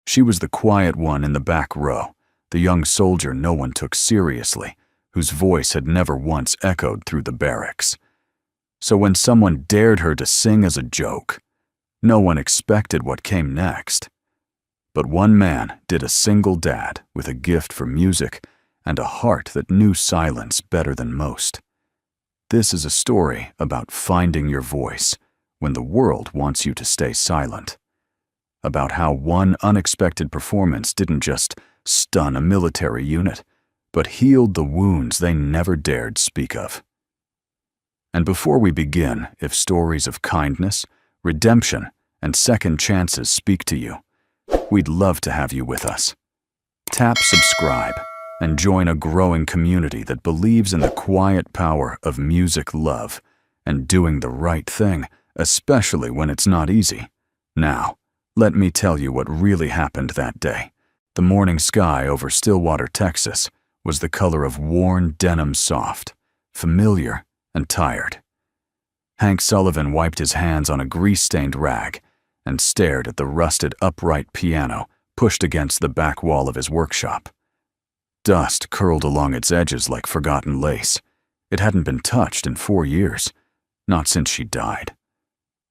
She was the quiet one in the back row, the young soldier no one took seriously, whose voice had never once echoed through the barracks. So when someone dared her to sing as a joke, no one expected what came next. But one man did a single dad with a gift for music and a heart that knew silence better than most. This is a story about finding your voice when the world wants you to stay silent. About how one unexpected performance didn't just stun a military unit, but healed the wounds they never dared speak of. And before we begin, if stories of kindness, redemption, and second chances speak to you, we'd love to have you with us. Tap subscribe and join a growing community that believes in the quiet power of music love and doing the right thing, especially when it's not easy. Now, let me tell you what really happened that day. The morning sky over Stillwater, Texas, was the color of worn denim soft, familiar and tired. Hank Sullivan wiped his hands on a grease-stained rag and stared at the rusted upright piano pushed against the back wall of his workshop. Dust curled along its edges like forgotten lace. It hadn't been touched in 4 years, not since she died.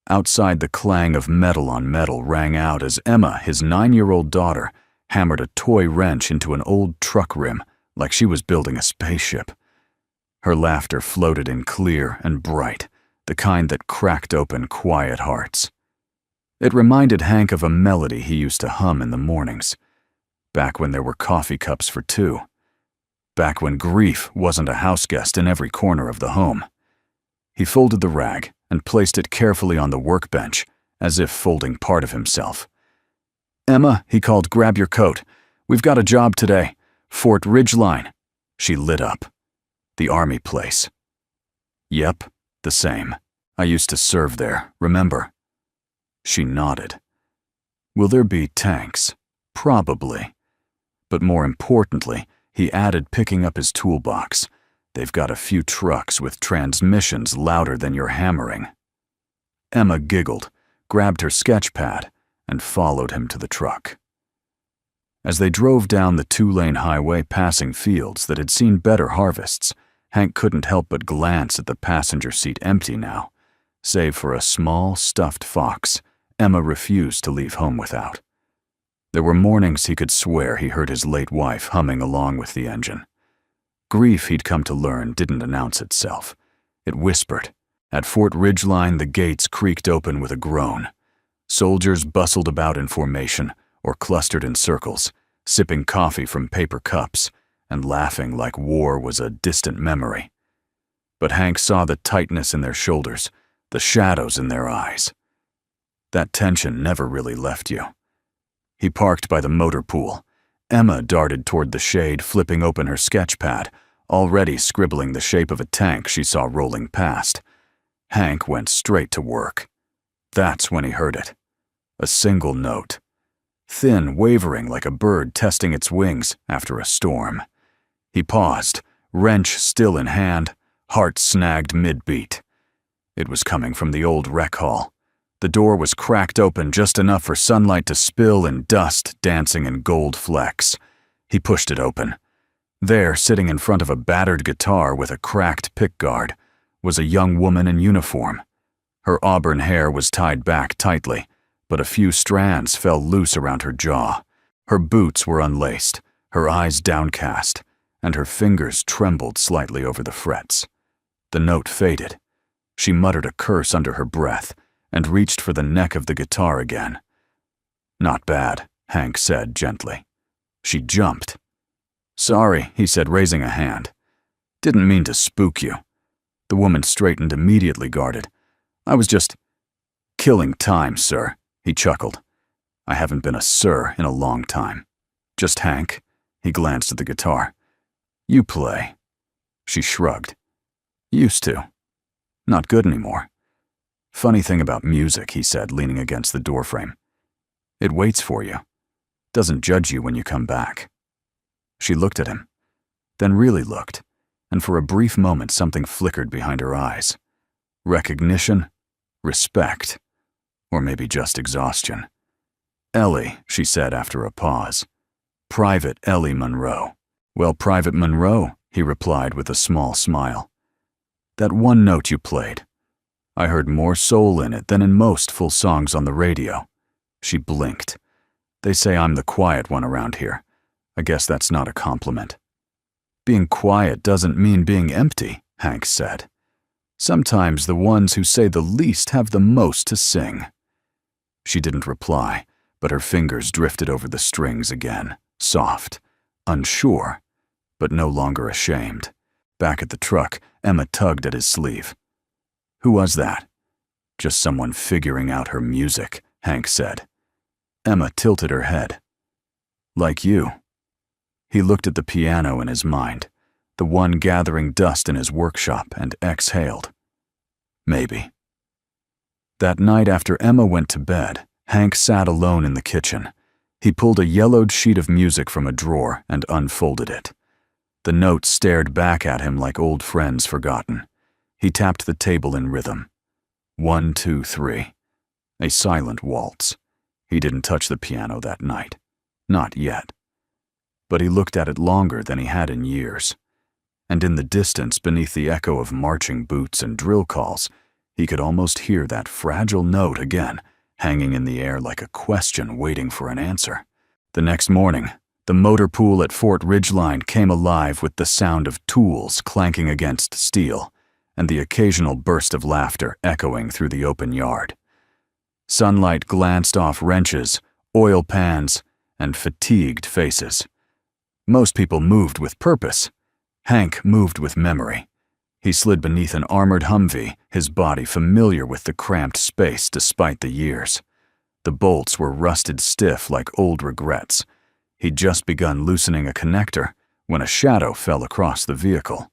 Outside, the clang of metal on metal rang out as Emma, his 9-year-old daughter, hammered a toy wrench into an old truck rim like she was building a spaceship. Her laughter floated in clear and bright, the kind that cracked open quiet hearts. It reminded Hank of a melody he used to hum in the mornings, back when there were coffee cups for two, back when grief wasn't a houseguest in every corner of the home. He folded the rag and placed it carefully on the workbench, as if folding part of himself. "Emma," he called, "grab your coat. We've got a job today. Fort Ridgeline." She lit up. "The Army place." "Yep, the same. I used to serve there, remember?" She nodded. "Will there be tanks?" "Probably." But more importantly, he added, picking up his toolbox, "They've got a few trucks with transmissions louder than your hammering." Emma giggled, grabbed her sketch pad, and followed him to the truck. As they drove down the 2-lane highway passing fields that had seen better harvests, Hank couldn't help but glance at the passenger seat empty now. Save for a small, stuffed fox, Emma refused to leave home without. There were mornings he could swear he heard his late wife humming along with the engine. Grief, he'd come to learn, didn't announce itself. It whispered. At Fort Ridgeline, the gates creaked open with a groan. Soldiers bustled about in formation or clustered in circles, sipping coffee from paper cups and laughing like war was a distant memory. But Hank saw the tightness in their shoulders, the shadows in their eyes. That tension never really left you. He parked by the motor pool. Emma darted toward the shade, flipping open her sketch pad, already scribbling the shape of a tank she saw rolling past. Hank went straight to work. That's when he heard it. A single note. Thin, wavering like a bird testing its wings after a storm. He paused, wrench still in hand, heart snagged mid-beat. It was coming from the old rec hall. The door was cracked open just enough for sunlight to spill in dust dancing in gold flecks. He pushed it open. There, sitting in front of a battered guitar with a cracked pickguard, was a young woman in uniform. Her auburn hair was tied back tightly, but a few strands fell loose around her jaw. Her boots were unlaced, her eyes downcast, and her fingers trembled slightly over the frets. The note faded. She muttered a curse under her breath and reached for the neck of the guitar again. "Not bad," Hank said gently. She jumped. "Sorry," he said, raising a hand. "Didn't mean to spook you." The woman straightened, immediately guarded. "I was just killing time, sir," he chuckled. "I haven't been a sir in a long time. Just Hank." He glanced at the guitar. "You play." She shrugged. "Used to. Not good anymore." "Funny thing about music," he said, leaning against the doorframe. "It waits for you. Doesn't judge you when you come back." She looked at him, then really looked, and for a brief moment something flickered behind her eyes. Recognition, respect, or maybe just exhaustion. Ellie, she said after a pause. Private Ellie Monroe. Well, Private Monroe, he replied with a small smile. That one note you played. I heard more soul in it than in most full songs on the radio. She blinked. They say I'm the quiet one around here. I guess that's not a compliment. Being quiet doesn't mean being empty, Hank said. Sometimes the ones who say the least have the most to sing. She didn't reply, but her fingers drifted over the strings again, soft, unsure, but no longer ashamed. Back at the truck, Emma tugged at his sleeve. Who was that? Just someone figuring out her music, Hank said. Emma tilted her head. Like you. He looked at the piano in his mind, the one gathering dust in his workshop, and exhaled. Maybe. That night after Emma went to bed, Hank sat alone in the kitchen. He pulled a yellowed sheet of music from a drawer and unfolded it. The notes stared back at him like old friends forgotten. He tapped the table in rhythm. 1, 2, 3. A silent waltz. He didn't touch the piano that night. Not yet. But he looked at it longer than he had in years. And in the distance, beneath the echo of marching boots and drill calls, he could almost hear that fragile note again, hanging in the air like a question waiting for an answer. The next morning, the motor pool at Fort Ridgeline came alive with the sound of tools clanking against steel, and the occasional burst of laughter echoing through the open yard. Sunlight glanced off wrenches, oil pans, and fatigued faces. Most people moved with purpose. Hank moved with memory. He slid beneath an armored Humvee, his body familiar with the cramped space despite the years. The bolts were rusted stiff like old regrets. He'd just begun loosening a connector when a shadow fell across the vehicle.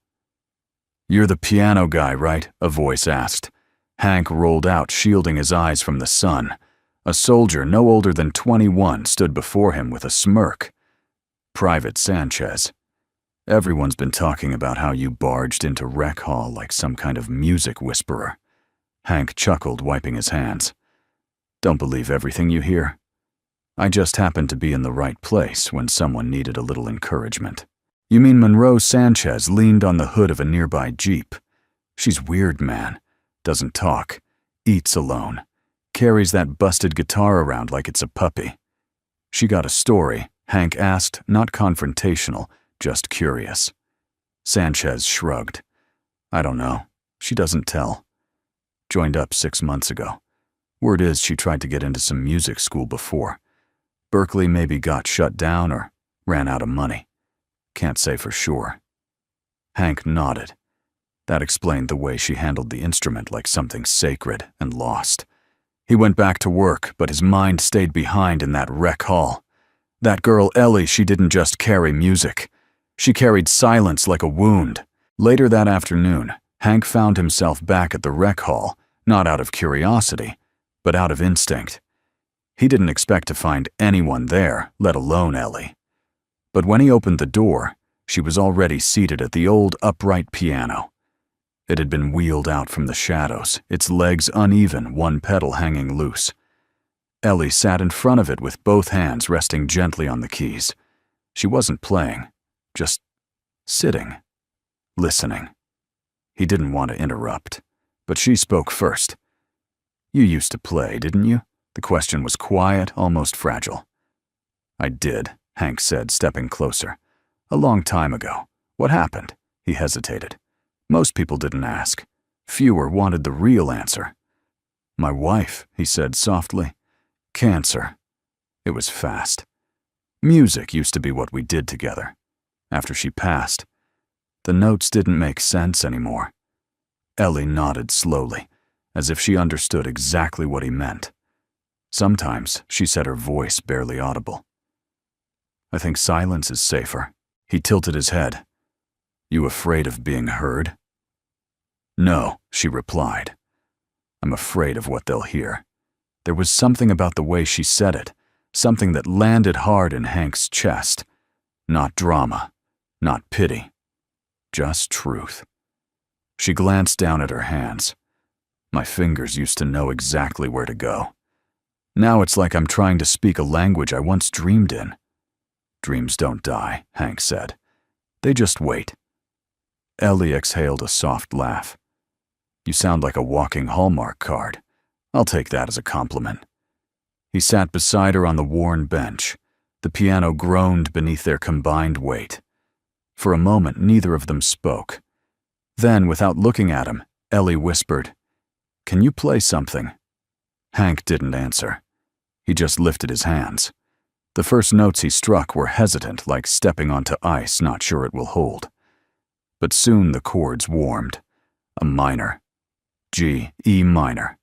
"You're the piano guy, right?" a voice asked. Hank rolled out, shielding his eyes from the sun. A soldier no older than 21 stood before him with a smirk. Private Sanchez. Everyone's been talking about how you barged into Rec Hall like some kind of music whisperer. Hank chuckled, wiping his hands. Don't believe everything you hear. I just happened to be in the right place when someone needed a little encouragement. You mean Monroe Sanchez leaned on the hood of a nearby Jeep? She's weird, man. Doesn't talk. Eats alone. Carries that busted guitar around like it's a puppy. She got a story, Hank asked, not confrontational, just curious. Sanchez shrugged. I don't know. She doesn't tell. Joined up 6 months ago. Word is she tried to get into some music school before. Berkeley maybe got shut down or ran out of money. Can't say for sure. Hank nodded. That explained the way she handled the instrument like something sacred and lost. He went back to work, but his mind stayed behind in that rec hall. That girl Ellie, she didn't just carry music. She carried silence like a wound. Later that afternoon, Hank found himself back at the rec hall, not out of curiosity, but out of instinct. He didn't expect to find anyone there, let alone Ellie. But when he opened the door, she was already seated at the old upright piano. It had been wheeled out from the shadows, its legs uneven, one pedal hanging loose. Ellie sat in front of it with both hands resting gently on the keys. She wasn't playing, just sitting, listening. He didn't want to interrupt, but she spoke first. You used to play, didn't you? The question was quiet, almost fragile. I did, Hank said, stepping closer. A long time ago. What happened? He hesitated. Most people didn't ask. Fewer wanted the real answer. My wife, he said softly. Cancer. It was fast. Music used to be what we did together. After she passed, the notes didn't make sense anymore. Ellie nodded slowly, as if she understood exactly what he meant. Sometimes she said, her voice barely audible. I think silence is safer. He tilted his head. You afraid of being heard? No, she replied. I'm afraid of what they'll hear. There was something about the way she said it, something that landed hard in Hank's chest. Not drama, not pity, just truth. She glanced down at her hands. My fingers used to know exactly where to go. Now it's like I'm trying to speak a language I once dreamed in. Dreams don't die, Hank said. They just wait. Ellie exhaled a soft laugh. You sound like a walking Hallmark card. I'll take that as a compliment. He sat beside her on the worn bench. The piano groaned beneath their combined weight. For a moment, neither of them spoke. Then, without looking at him, Ellie whispered, "Can you play something?" Hank didn't answer. He just lifted his hands. The first notes he struck were hesitant, like stepping onto ice, not sure it will hold. But soon the chords warmed. A minor. G, E minor.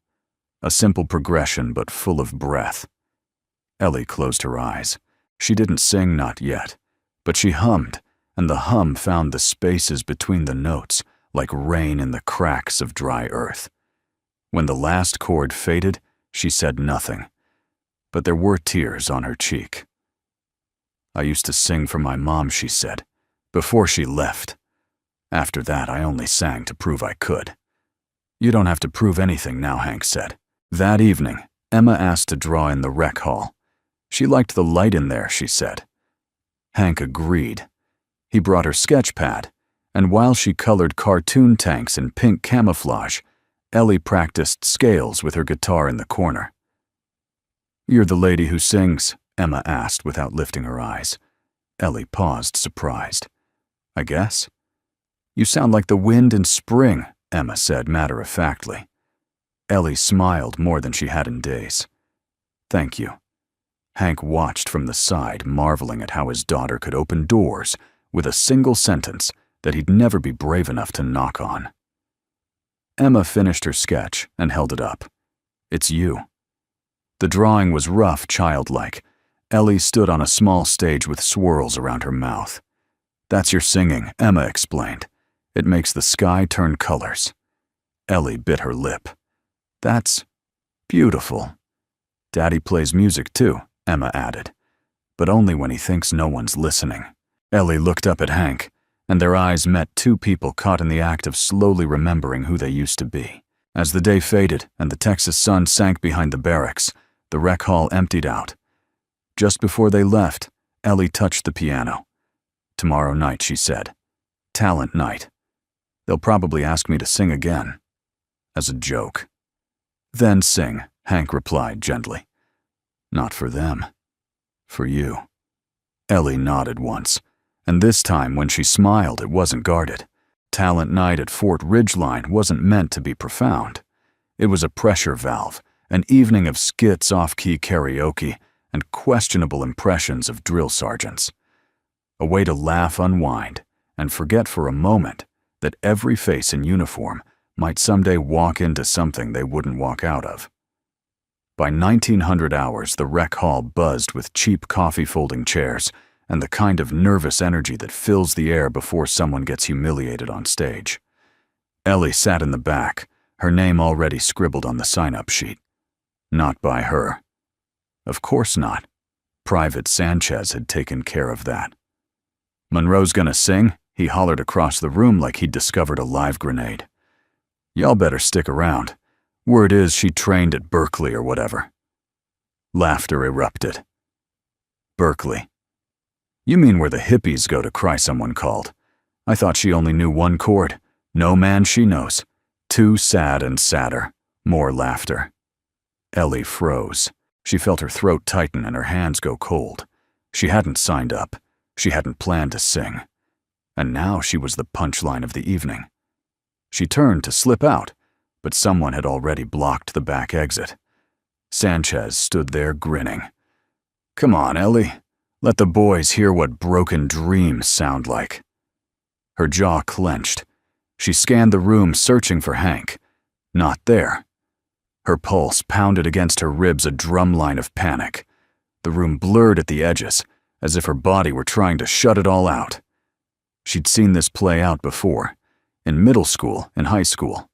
A simple progression, but full of breath. Ellie closed her eyes. She didn't sing, not yet, but she hummed, and the hum found the spaces between the notes, like rain in the cracks of dry earth. When the last chord faded, she said nothing, but there were tears on her cheek. I used to sing for my mom, she said, before she left. After that, I only sang to prove I could. You don't have to prove anything now, Hank said. That evening, Emma asked to draw in the rec hall. She liked the light in there, she said. Hank agreed. He brought her sketch pad, and while she colored cartoon tanks in pink camouflage, Ellie practiced scales with her guitar in the corner. "You're the lady who sings?" Emma asked without lifting her eyes. Ellie paused, surprised. "I guess." "You sound like the wind in spring," Emma said matter-of-factly. Ellie smiled more than she had in days. "Thank you." Hank watched from the side, marveling at how his daughter could open doors with a single sentence that he'd never be brave enough to knock on. Emma finished her sketch and held it up. "It's you." The drawing was rough, childlike. Ellie stood on a small stage with swirls around her mouth. "That's your singing," Emma explained. "It makes the sky turn colors." Ellie bit her lip. "That's beautiful." "Daddy plays music too," Emma added, "but only when he thinks no one's listening." Ellie looked up at Hank, and their eyes met two people caught in the act of slowly remembering who they used to be. As the day faded and the Texas sun sank behind the barracks, the rec hall emptied out. Just before they left, Ellie touched the piano. "Tomorrow night," she said. "Talent night. They'll probably ask me to sing again." As a joke. "Then sing," Hank replied gently. "Not for them. For you." Ellie nodded once, and this time when she smiled it wasn't guarded. Talent night at Fort Ridgeline wasn't meant to be profound. It was a pressure valve, an evening of skits, off-key karaoke, and questionable impressions of drill sergeants. A way to laugh, unwind, and forget for a moment that every face in uniform might someday walk into something they wouldn't walk out of. By 1900 hours, the rec hall buzzed with cheap coffee-folding chairs and the kind of nervous energy that fills the air before someone gets humiliated on stage. Ellie sat in the back, her name already scribbled on the sign-up sheet. Not by her. Of course not. Private Sanchez had taken care of that. "Monroe's gonna sing?" He hollered across the room like he'd discovered a live grenade. "Y'all better stick around. Word is she trained at Berkeley or whatever." Laughter erupted. "Berkeley? You mean where the hippies go to cry," someone called. "I thought she only knew one chord. No man she knows. Too sad and sadder." More laughter. Ellie froze. She felt her throat tighten and her hands go cold. She hadn't signed up. She hadn't planned to sing. And now she was the punchline of the evening. She turned to slip out, but someone had already blocked the back exit. Sanchez stood there grinning. "Come on, Ellie. Let the boys hear what broken dreams sound like." Her jaw clenched. She scanned the room searching for Hank. Not there. Her pulse pounded against her ribs, a drumline of panic. The room blurred at the edges, as if her body were trying to shut it all out. She'd seen this play out before. In middle school, in high school.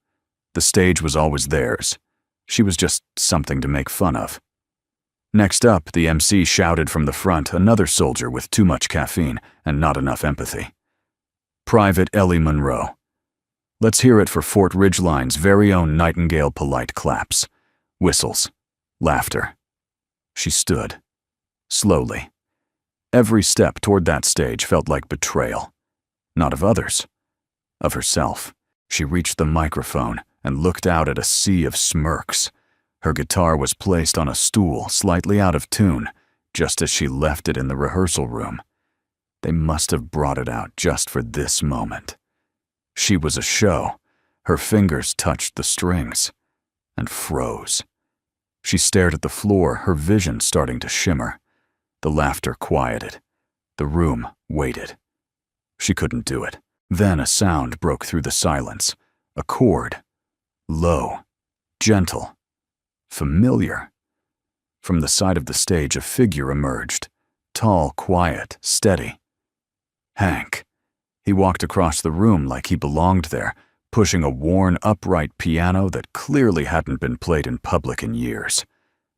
The stage was always theirs. She was just something to make fun of. Next up, the MC shouted from the front, another soldier with too much caffeine and not enough empathy. "Private Ellie Monroe. Let's hear it for Fort Ridgeline's very own Nightingale polite claps. Whistles. Laughter. She stood, slowly. Every step toward that stage felt like betrayal. Not of others, of herself. She reached the microphone and looked out at a sea of smirks. Her guitar was placed on a stool, slightly out of tune, just as she left it in the rehearsal room. They must have brought it out just for this moment. She was a show. Her fingers touched the strings and froze. She stared at the floor, her vision starting to shimmer. The laughter quieted. The room waited. She couldn't do it. Then a sound broke through the silence. A chord. Low. Gentle. Familiar. From the side of the stage, a figure emerged. Tall, quiet, steady. Hank. He walked across the room like he belonged there, pushing a worn, upright piano that clearly hadn't been played in public in years.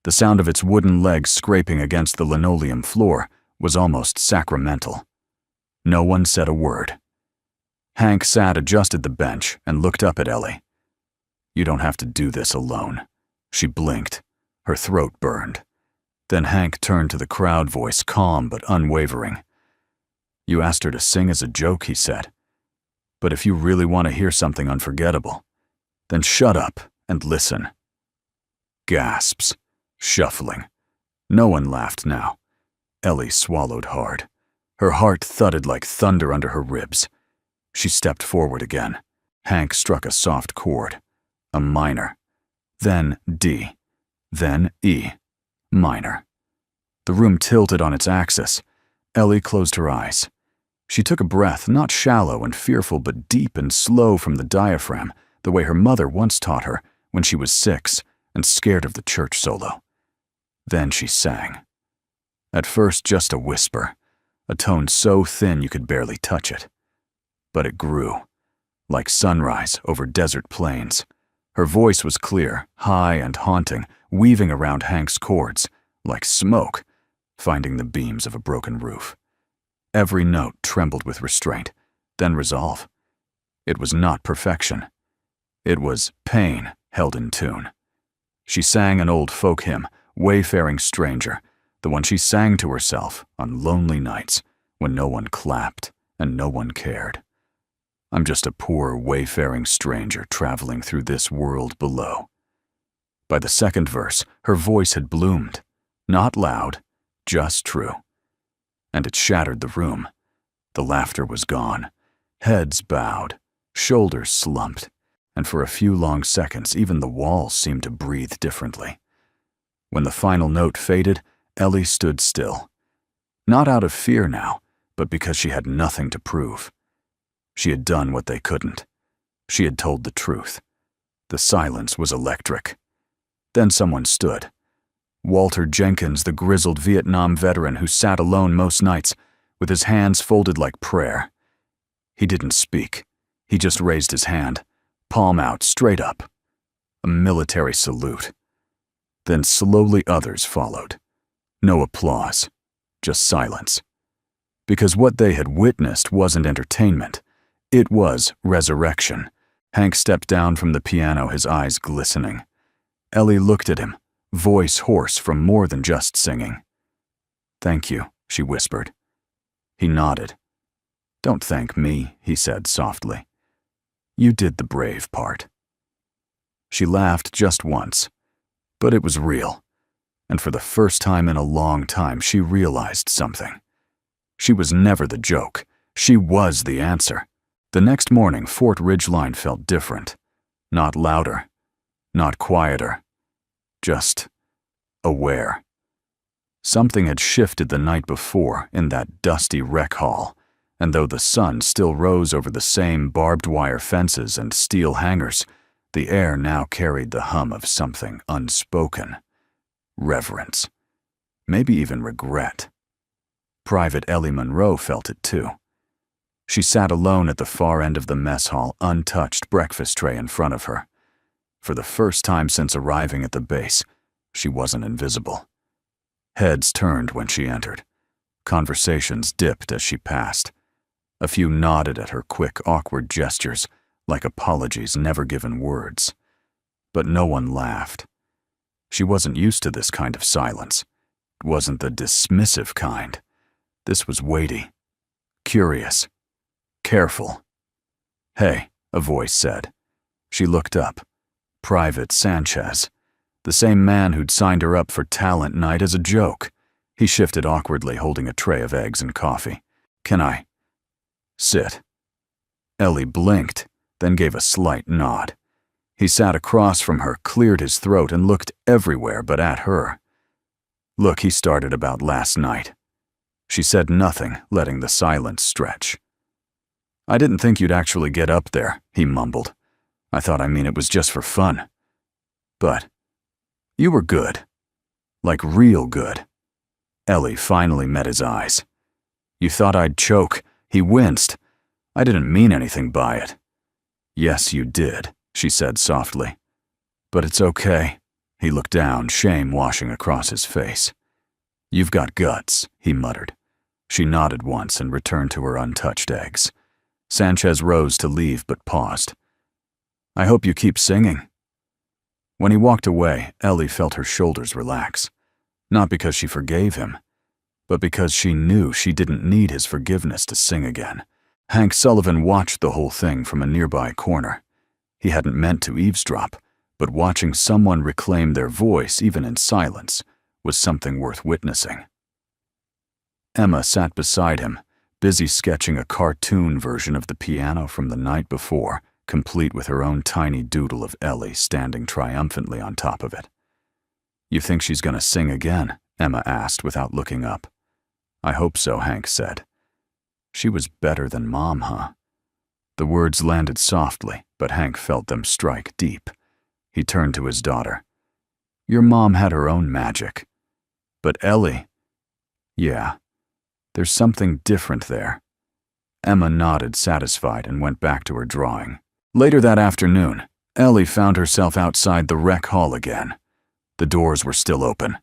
The sound of its wooden legs scraping against the linoleum floor was almost sacramental. No one said a word. Hank sat, adjusted the bench, and looked up at Ellie. "You don't have to do this alone." She blinked. Her throat burned. Then Hank turned to the crowd, voice calm but unwavering. "You asked her to sing as a joke," he said. "But if you really want to hear something unforgettable, then shut up and listen." Gasps. Shuffling. No one laughed now. Ellie swallowed hard. Her heart thudded like thunder under her ribs. She stepped forward again. Hank struck a soft chord. A minor. Then D. Then E. Minor. The room tilted on its axis. Ellie closed her eyes. She took a breath, not shallow and fearful, but deep and slow from the diaphragm, the way her mother once taught her when she was 6 and scared of the church solo. Then she sang. At first just a whisper, a tone so thin you could barely touch it. But it grew, like sunrise over desert plains. Her voice was clear, high and haunting, weaving around Hank's chords, like smoke, finding the beams of a broken roof. Every note trembled with restraint, then resolve. It was not perfection. It was pain held in tune. She sang an old folk hymn, Wayfaring Stranger, the one she sang to herself on lonely nights when no one clapped and no one cared. I'm just a poor wayfaring stranger traveling through this world below. By the second verse, her voice had bloomed, not loud, just true. And it shattered the room. The laughter was gone. Heads bowed, shoulders slumped, and for a few long seconds even the walls seemed to breathe differently. When the final note faded, Ellie stood still. Not out of fear now, but because she had nothing to prove. She had done what they couldn't. She had told the truth. The silence was electric. Then someone stood. Walter Jenkins, the grizzled Vietnam veteran who sat alone most nights, with his hands folded like prayer. He didn't speak. He just raised his hand, palm out, straight up. A military salute. Then slowly others followed. No applause, just silence. Because what they had witnessed wasn't entertainment. It was resurrection. Hank stepped down from the piano, his eyes glistening. Ellie looked at him, voice hoarse from more than just singing. "Thank you," she whispered. He nodded. "Don't thank me," he said softly. "You did the brave part." She laughed just once, but it was real. And for the first time in a long time, she realized something. She was never the joke. She was the answer. The next morning, Fort Ridgeline felt different. Not louder, not quieter, just aware. Something had shifted the night before in that dusty rec hall, and though the sun still rose over the same barbed wire fences and steel hangars, the air now carried the hum of something unspoken. Reverence. Maybe even regret. Private Ellie Monroe felt it too. She sat alone at the far end of the mess hall, untouched breakfast tray in front of her. For the first time since arriving at the base, she wasn't invisible. Heads turned when she entered. Conversations dipped as she passed. A few nodded at her quick, awkward gestures, like apologies never given words. But no one laughed. She wasn't used to this kind of silence. wasn't the dismissive kind. This was weighty, curious, careful. "Hey," a voice said. She looked up. Private Sanchez, the same man who'd signed her up for talent night as a joke. He shifted awkwardly, holding a tray of eggs and coffee. "Can I sit?" Ellie blinked, then gave a slight nod. He sat across from her, cleared his throat, and looked everywhere but at her. "Look," he started, "about last night." She said nothing, letting the silence stretch. "I didn't think you'd actually get up there," he mumbled. I thought it was just for fun. But you were good. Like real good." Ellie finally met his eyes. "You thought I'd choke." He winced. "I didn't mean anything by it." "Yes, you did," she said softly. "But it's okay." He looked down, shame washing across his face. "You've got guts," he muttered. She nodded once and returned to her untouched eggs. Sanchez rose to leave but paused. "I hope you keep singing." When he walked away, Ellie felt her shoulders relax. Not because she forgave him, but because she knew she didn't need his forgiveness to sing again. Hank Sullivan watched the whole thing from a nearby corner. He hadn't meant to eavesdrop, but watching someone reclaim their voice, even in silence, was something worth witnessing. Emma sat beside him, busy sketching a cartoon version of the piano from the night before, complete with her own tiny doodle of Ellie standing triumphantly on top of it. "You think she's gonna sing again?" Emma asked without looking up. "I hope so," Hank said. "She was better than Mom, huh?" The words landed softly, but Hank felt them strike deep. He turned to his daughter. "Your mom had her own magic. But Ellie, yeah, there's something different there." Emma nodded, satisfied, and went back to her drawing. Later that afternoon, Ellie found herself outside the rec hall again. The doors were still open.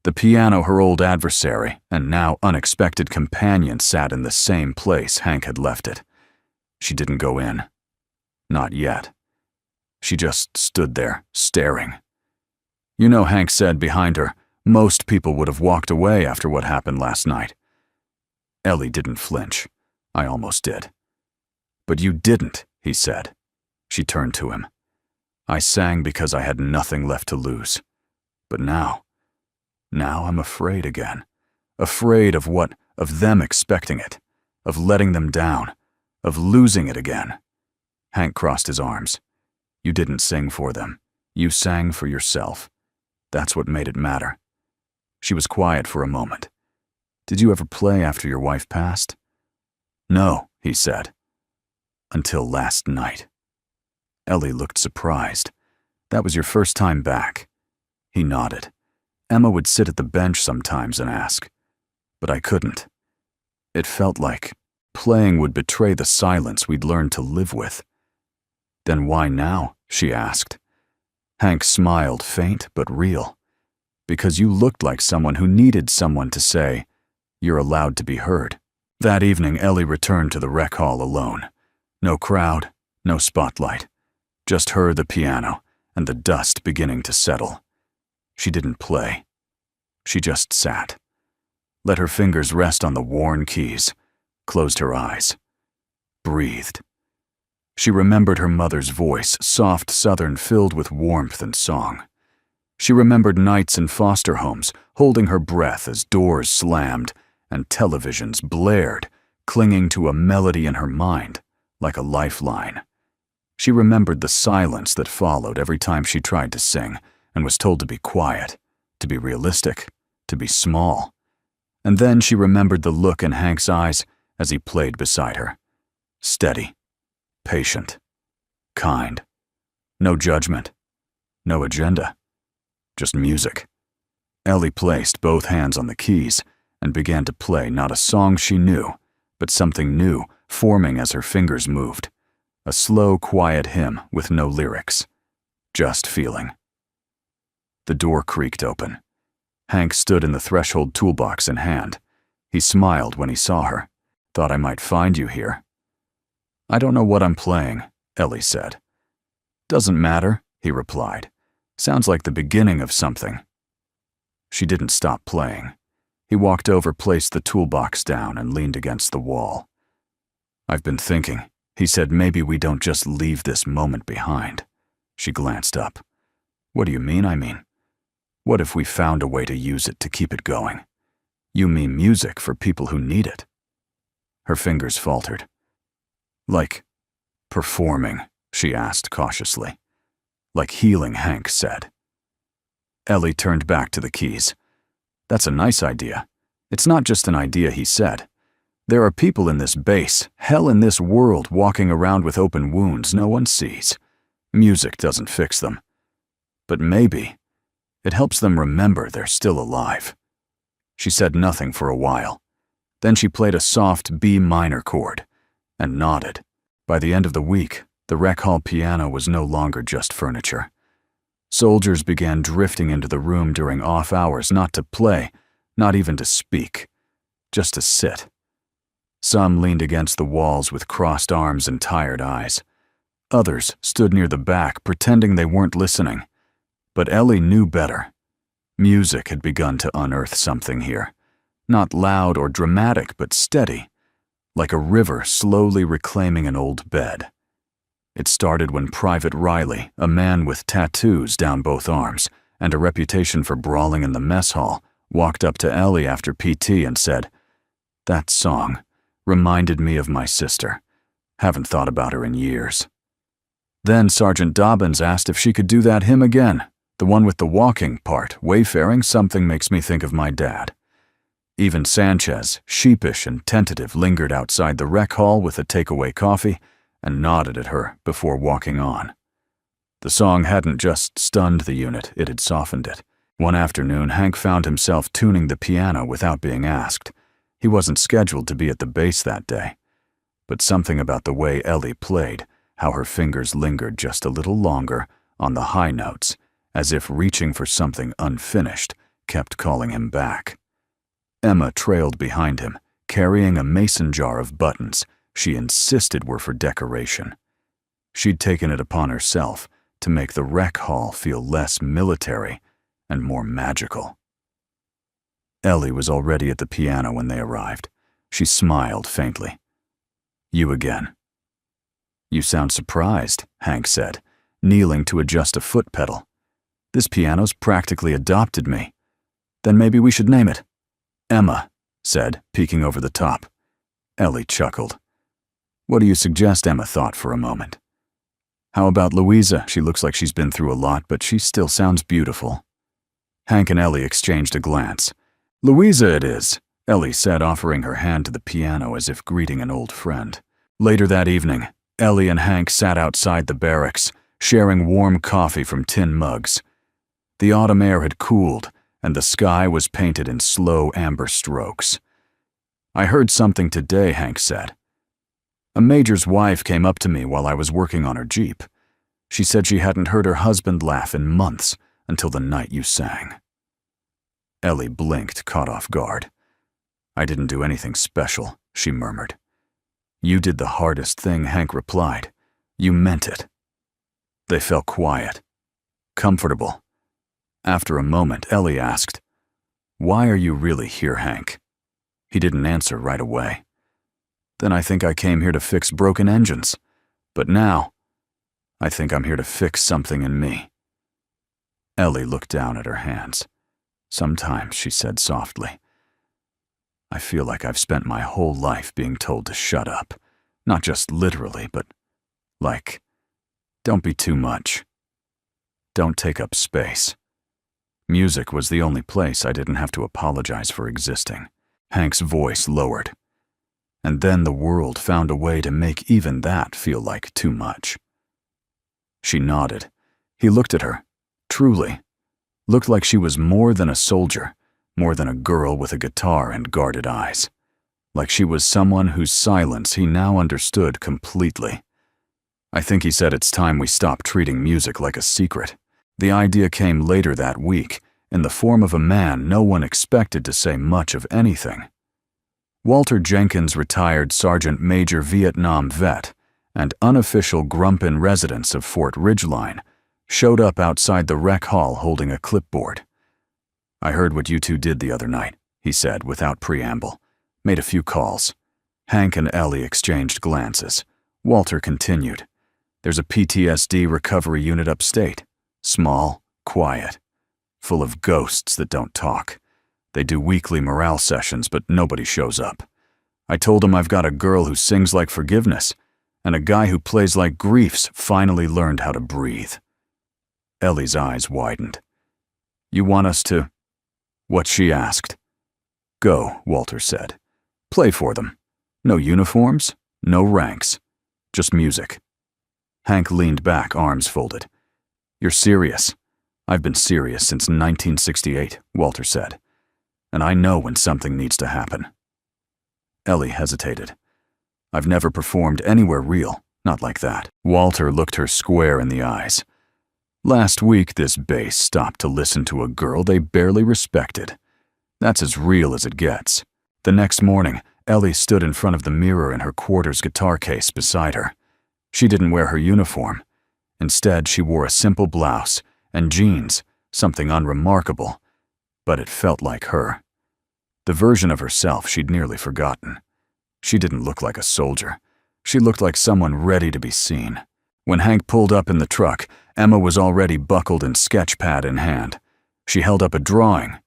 The piano, her old adversary, and now unexpected companion, sat in the same place Hank had left it. She didn't go in. Not yet. She just stood there, staring. "You know," Hank said behind her, "most people would have walked away after what happened last night." Ellie didn't flinch. I almost did. "But you didn't," he said. She turned to him. "I sang because I had nothing left to lose. But now I'm afraid again. Afraid of them expecting it, of letting them down, of losing it again." Hank crossed his arms. "You didn't sing for them. You sang for yourself. That's what made it matter." She was quiet for a moment. "Did you ever play after your wife passed?" "No," he said. "Until last night." Ellie looked surprised. "That was your first time back?" He nodded. "Emma would sit at the bench sometimes and ask. But I couldn't. It felt like playing would betray the silence we'd learned to live with." "Then why now?" she asked. Hank smiled, faint but real. "Because you looked like someone who needed someone to say, 'You're allowed to be heard.'" That evening, Ellie returned to the rec hall alone. No crowd, no spotlight. Just her, the piano, and the dust beginning to settle. She didn't play. She just sat. Let her fingers rest on the worn keys. Closed her eyes. Breathed. She remembered her mother's voice, soft Southern, filled with warmth and song. She remembered nights in foster homes, holding her breath as doors slammed and televisions blared, clinging to a melody in her mind, like a lifeline. She remembered the silence that followed every time she tried to sing and was told to be quiet, to be realistic, to be small. And then she remembered the look in Hank's eyes as he played beside her. Steady, patient, kind. No judgment, no agenda, just music. Ellie placed both hands on the keys and began to play not a song she knew, but something new, forming as her fingers moved. A slow, quiet hymn with no lyrics, just feeling. The door creaked open. Hank stood in the threshold, toolbox in hand. He smiled when he saw her. "Thought I might find you here." "I don't know what I'm playing," Ellie said. "Doesn't matter," he replied. "Sounds like the beginning of something." She didn't stop playing. He walked over, placed the toolbox down, and leaned against the wall. "I've been thinking," he said, "maybe we don't just leave this moment behind." She glanced up. "What do you mean, I mean? What if we found a way to use it to keep it going? You mean music for people who need it?" Her fingers faltered. "Like performing?" she asked cautiously. "Like healing," Hank said. Ellie turned back to the keys. "That's a nice idea. It's not just an idea," he said. "There are people in this base, hell in this world, walking around with open wounds no one sees. Music doesn't fix them. But maybe it helps them remember they're still alive." She said nothing for a while. Then she played a soft B minor chord and nodded. By the end of the week, the rec hall piano was no longer just furniture. Soldiers began drifting into the room during off hours, not to play, not even to speak, just to sit. Some leaned against the walls with crossed arms and tired eyes. Others stood near the back, pretending they weren't listening. But Ellie knew better. Music had begun to unearth something here. Not loud or dramatic, but steady, like a river slowly reclaiming an old bed. It started when Private Riley, a man with tattoos down both arms and a reputation for brawling in the mess hall, walked up to Ellie after PT and said, "That song reminded me of my sister. Haven't thought about her in years." Then Sergeant Dobbins asked if she could do that hymn again, the one with the walking part, wayfaring, "Something makes me think of my dad." Even Sanchez, sheepish and tentative, lingered outside the rec hall with a takeaway coffee and nodded at her before walking on. The song hadn't just stunned the unit, it had softened it. One afternoon, Hank found himself tuning the piano without being asked. He wasn't scheduled to be at the base that day. But something about the way Ellie played, how her fingers lingered just a little longer on the high notes, as if reaching for something unfinished, kept calling him back. Emma trailed behind him, carrying a mason jar of buttons she insisted were for decoration. She'd taken it upon herself to make the rec hall feel less military and more magical. Ellie was already at the piano when they arrived. She smiled faintly. "You again." "You sound surprised," Hank said, kneeling to adjust a foot pedal. "This piano's practically adopted me. Then maybe we should name it." "Emma," said, peeking over the top. Ellie chuckled. "What do you suggest?" Emma thought for a moment. "How about Louisa? She looks like she's been through a lot, but she still sounds beautiful." Hank and Ellie exchanged a glance. "Louisa it is," Ellie said, offering her hand to the piano as if greeting an old friend. Later that evening, Ellie and Hank sat outside the barracks, sharing warm coffee from tin mugs. The autumn air had cooled, and the sky was painted in slow amber strokes. "I heard something today," Hank said. "A major's wife came up to me while I was working on her Jeep. She said she hadn't heard her husband laugh in months until the night you sang." Ellie blinked, caught off guard. "I didn't do anything special," she murmured. "You did the hardest thing," Hank replied. "You meant it." They felt quiet, comfortable. After a moment, Ellie asked, "Why are you really here, Hank?" He didn't answer right away. "Then I think I came here to fix broken engines. But now, I think I'm here to fix something in me." Ellie looked down at her hands. "Sometimes," she said softly, "I feel like I've spent my whole life being told to shut up. Not just literally, but like, don't be too much. Don't take up space." Music was the only place I didn't have to apologize for existing. Hank's voice lowered. And then the world found a way to make even that feel like too much. She nodded. He looked at her. Truly. Looked like she was more than a soldier, more than a girl with a guitar and guarded eyes. Like she was someone whose silence he now understood completely. "I think," he said, "it's time we stop treating music like a secret." The idea came later that week, in the form of a man no one expected to say much of anything. Walter Jenkins, retired Sergeant Major Vietnam vet and unofficial Grumpin residents of Fort Ridgeline, showed up outside the rec hall holding a clipboard. I heard what you two did the other night, he said without preamble. Made a few calls. Hank and Ellie exchanged glances. Walter continued. There's a PTSD recovery unit upstate. Small, quiet, full of ghosts that don't talk. They do weekly morale sessions, but nobody shows up. I told him I've got a girl who sings like forgiveness, and a guy who plays like grief's finally learned how to breathe. Ellie's eyes widened. You want us to? What she asked. Go, Walter said. Play for them. No uniforms, no ranks, just music. Hank leaned back, arms folded. You're serious. I've been serious since 1968, Walter said. And I know when something needs to happen. Ellie hesitated. I've never performed anywhere real, not like that. Walter looked her square in the eyes. Last week, this bass stopped to listen to a girl they barely respected. That's as real as it gets. The next morning, Ellie stood in front of the mirror in her quarters guitar case beside her. She didn't wear her uniform. Instead, she wore a simple blouse and jeans, something unremarkable, but it felt like her. The version of herself she'd nearly forgotten. She didn't look like a soldier. She looked like someone ready to be seen. When Hank pulled up in the truck, Emma was already buckled and sketch pad in hand. She held up a drawing.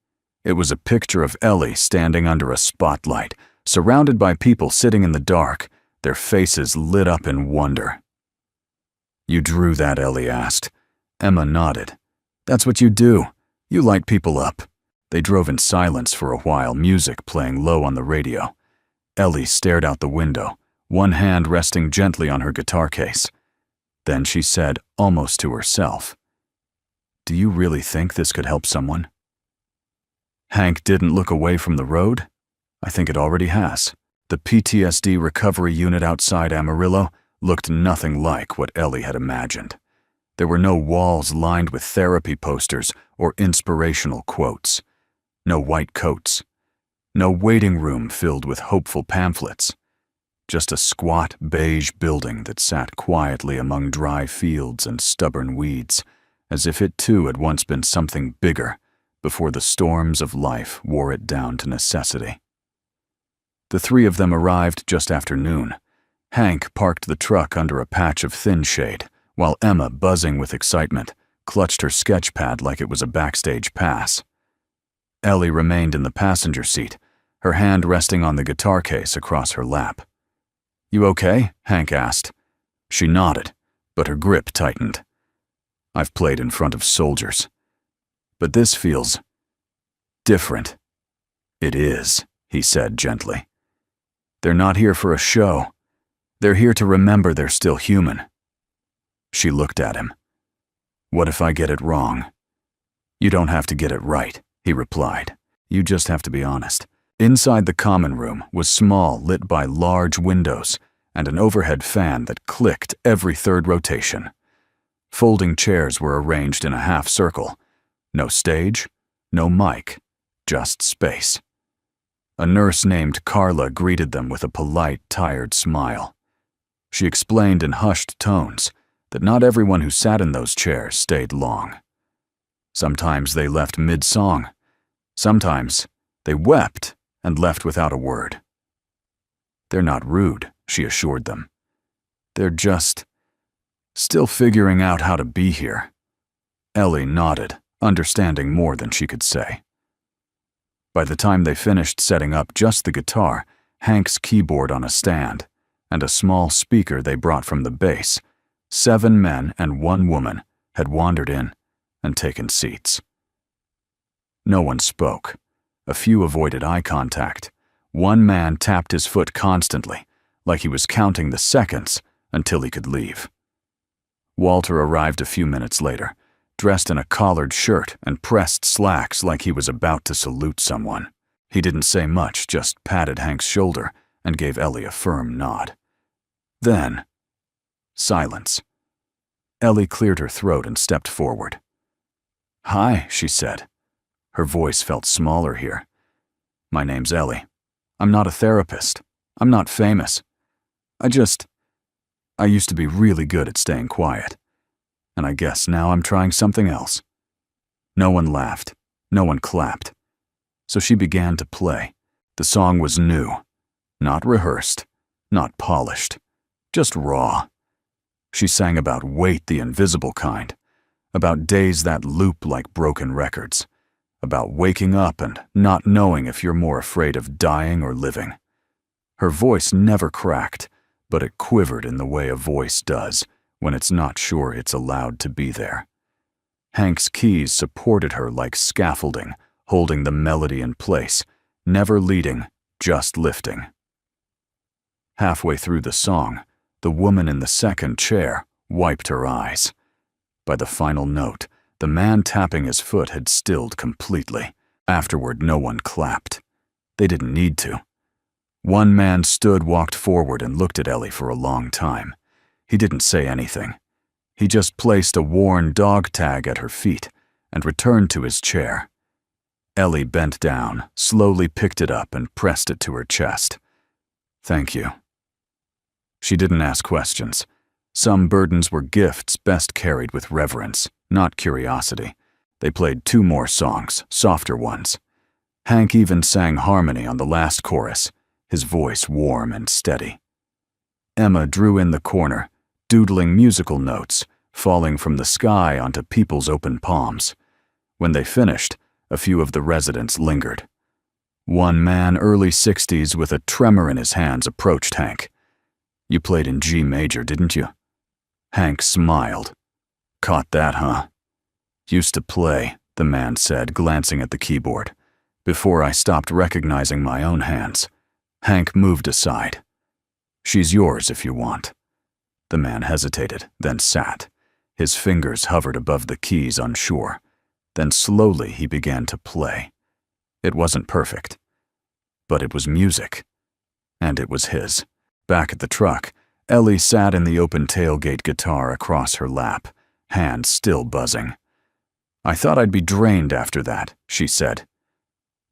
It was a picture of Ellie standing under a spotlight, surrounded by people sitting in the dark, their faces lit up in wonder. You drew that, Ellie asked. Emma nodded. That's what you do. You light people up. They drove in silence for a while, music playing low on the radio. Ellie stared out the window, one hand resting gently on her guitar case. Then she said, almost to herself, Do you really think this could help someone? Hank didn't look away from the road. I think it already has. The PTSD recovery unit outside Amarillo looked nothing like what Ellie had imagined. There were no walls lined with therapy posters or inspirational quotes. No white coats. No waiting room filled with hopeful pamphlets. Just a squat beige building that sat quietly among dry fields and stubborn weeds, as if it too had once been something bigger before the storms of life wore it down to necessity. The three of them arrived just after noon. Hank parked the truck under a patch of thin shade, while Emma, buzzing with excitement, clutched her sketch pad like it was a backstage pass. Ellie remained in the passenger seat, her hand resting on the guitar case across her lap. You okay? Hank asked. She nodded, but her grip tightened. I've played in front of soldiers. But this feels different. It is, he said gently. They're not here for a show. They're here to remember they're still human. She looked at him. What if I get it wrong? You don't have to get it right, he replied. You just have to be honest. Inside the common room was small, lit by large windows and an overhead fan that clicked every third rotation. Folding chairs were arranged in a half circle. No stage, no mic, just space. A nurse named Carla greeted them with a polite, tired smile. She explained in hushed tones that not everyone who sat in those chairs stayed long. Sometimes they left mid-song. Sometimes they wept and left without a word. They're not rude, she assured them. They're just still figuring out how to be here. Ellie nodded, understanding more than she could say. By the time they finished setting up just the guitar, Hank's keyboard on a stand, and a small speaker they brought from the base, 7 men and 1 woman had wandered in and taken seats. No one spoke. A few avoided eye contact. One man tapped his foot constantly, like he was counting the seconds until he could leave. Walter arrived a few minutes later, dressed in a collared shirt and pressed slacks like he was about to salute someone. He didn't say much, just patted Hank's shoulder and gave Ellie a firm nod. Then, silence. Ellie cleared her throat and stepped forward. Hi, she said. Her voice felt smaller here. My name's Ellie. I'm not a therapist. I'm not famous. I used to be really good at staying quiet. And I guess now I'm trying something else. No one laughed. No one clapped. So she began to play. The song was new, not rehearsed, not polished, just raw. She sang about weight, the invisible kind, about days that loop like broken records, about waking up and not knowing if you're more afraid of dying or living. Her voice never cracked, but it quivered in the way a voice does when it's not sure it's allowed to be there. Hank's keys supported her like scaffolding, holding the melody in place, never leading, just lifting. Halfway through the song, the woman in the second chair wiped her eyes. By the final note, the man tapping his foot had stilled completely. Afterward, no one clapped. They didn't need to. One man walked forward and looked at Ellie for a long time. He didn't say anything. He just placed a worn dog tag at her feet and returned to his chair. Ellie bent down, slowly picked it up and pressed it to her chest. "Thank you." She didn't ask questions. Some burdens were gifts best carried with reverence, not curiosity. They played 2 more songs, softer ones. Hank even sang harmony on the last chorus, his voice warm and steady. Emma drew in the corner, doodling musical notes, falling from the sky onto people's open palms. When they finished, a few of the residents lingered. One man, early 60s, with a tremor in his hands, approached Hank. "You played in G major, didn't you?" Hank smiled. "Caught that, huh?" "Used to play," the man said, glancing at the keyboard, "before I stopped recognizing my own hands." Hank moved aside. "She's yours if you want." The man hesitated, then sat. His fingers hovered above the keys, unsure. Then slowly he began to play. It wasn't perfect, but it was music. And it was his. Back at the truck, Ellie sat in the open tailgate, guitar across her lap, hands still buzzing. "I thought I'd be drained after that," she said.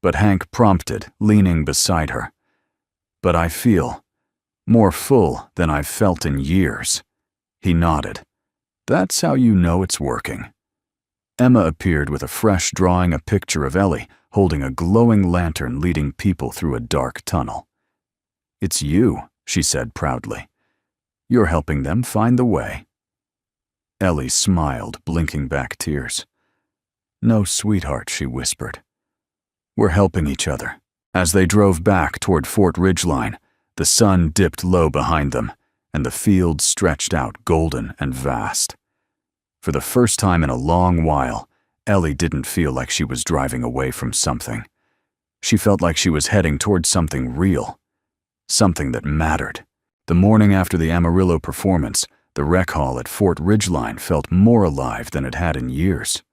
But Hank prompted, leaning beside her. "But I feel more full than I've felt in years." He nodded. "That's how you know it's working." Emma appeared with a fresh drawing, a picture of Ellie holding a glowing lantern leading people through a dark tunnel. "It's you," she said proudly. "You're helping them find the way." Ellie smiled, blinking back tears. "No, sweetheart," she whispered. "We're helping each other." As they drove back toward Fort Ridgeline, the sun dipped low behind them, and the fields stretched out golden and vast. For the first time in a long while, Ellie didn't feel like she was driving away from something. She felt like she was heading toward something real, something that mattered. The morning after the Amarillo performance, the rec hall at Fort Ridgeline felt more alive than it had in years.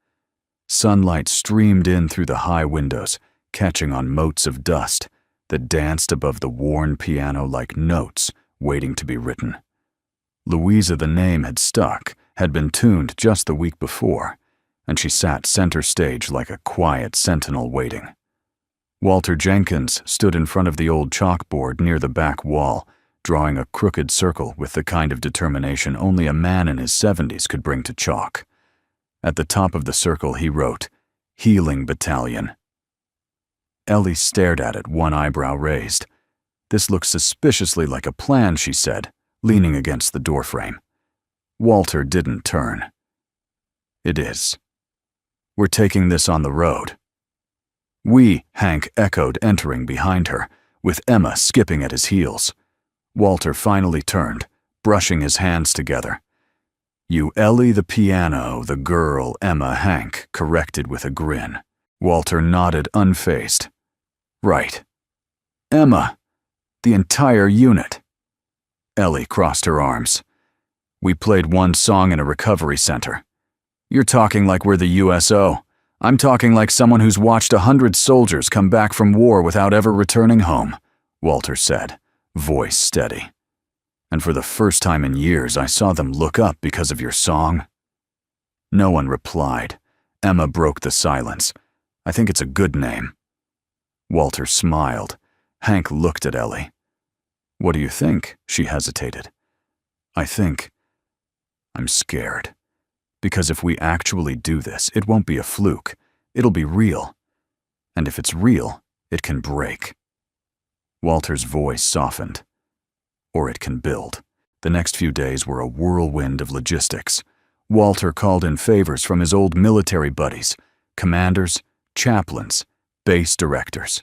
Sunlight streamed in through the high windows, catching on motes of dust that danced above the worn piano like notes waiting to be written. Louisa, the name had stuck, had been tuned just the week before, and she sat center stage like a quiet sentinel waiting. Walter Jenkins stood in front of the old chalkboard near the back wall, drawing a crooked circle with the kind of determination only a man in his 70s could bring to chalk. At the top of the circle he wrote, "Healing Battalion." Ellie stared at it, one eyebrow raised. "This looks suspiciously like a plan," she said, leaning against the doorframe. Walter didn't turn. "It is. We're taking this on the road." "We," Hank echoed, entering behind her, with Emma skipping at his heels. Walter finally turned, brushing his hands together. "You, Ellie, the piano, the girl, Emma," Hank corrected with a grin. Walter nodded, unfazed. "Right. Emma, the entire unit." Ellie crossed her arms. "We played one song in a recovery center. You're talking like we're the USO. I'm talking like someone who's watched 100 soldiers come back from war without ever returning home," Walter said, voice steady. "And for the first time in years, I saw them look up because of your song." No one replied. Emma broke the silence. "I think it's a good name." Walter smiled. Hank looked at Ellie. "What do you think?" She hesitated. I'm scared. Because if we actually do this, it won't be a fluke. It'll be real. And if it's real, it can break. Walter's voice softened. Or it can build. The next few days were a whirlwind of logistics. Walter called in favors from his old military buddies, commanders, chaplains, base directors.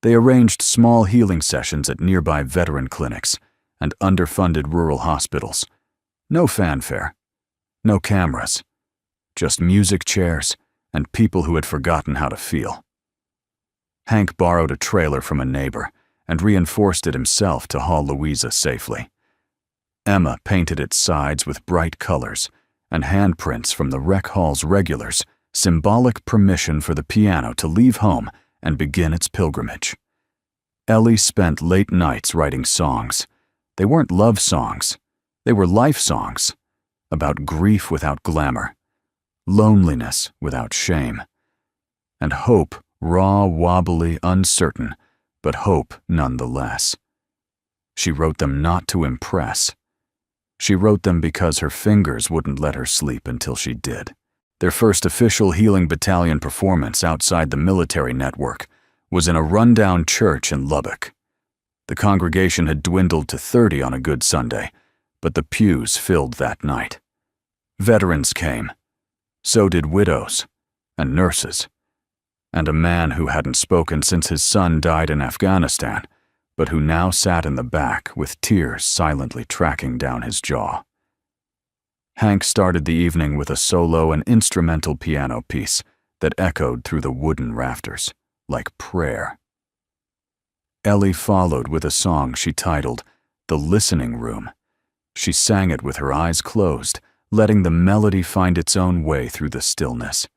They arranged small healing sessions at nearby veteran clinics and underfunded rural hospitals. No fanfare, no cameras, just music chairs and people who had forgotten how to feel. Hank borrowed a trailer from a neighbor and reinforced it himself to haul Louisa safely. Emma painted its sides with bright colors and handprints from the rec hall's regulars, symbolic permission for the piano to leave home and begin its pilgrimage. Ellie spent late nights writing songs. They weren't love songs. They were life songs, about grief without glamour, loneliness without shame, and hope, raw, wobbly, uncertain, but hope nonetheless. She wrote them not to impress. She wrote them because her fingers wouldn't let her sleep until she did. Their first official Healing Battalion performance outside the military network was in a rundown church in Lubbock. The congregation had dwindled to 30 on a good Sunday, but the pews filled that night. Veterans came. So did widows and nurses, and a man who hadn't spoken since his son died in Afghanistan, but who now sat in the back with tears silently tracking down his jaw. Hank started the evening with a solo and instrumental piano piece that echoed through the wooden rafters, like prayer. Ellie followed with a song she titled The Listening Room. She sang it with her eyes closed, letting the melody find its own way through the stillness.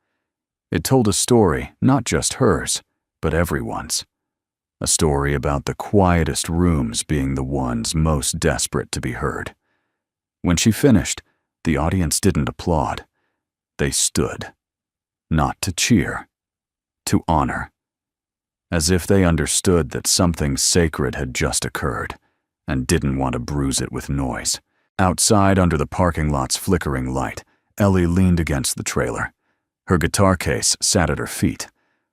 It told a story, not just hers, but everyone's. A story about the quietest rooms being the ones most desperate to be heard. When she finished, the audience didn't applaud. They stood, not to cheer, to honor, as if they understood that something sacred had just occurred and didn't want to bruise it with noise. Outside, under the parking lot's flickering light, Ellie leaned against the trailer. Her guitar case sat at her feet.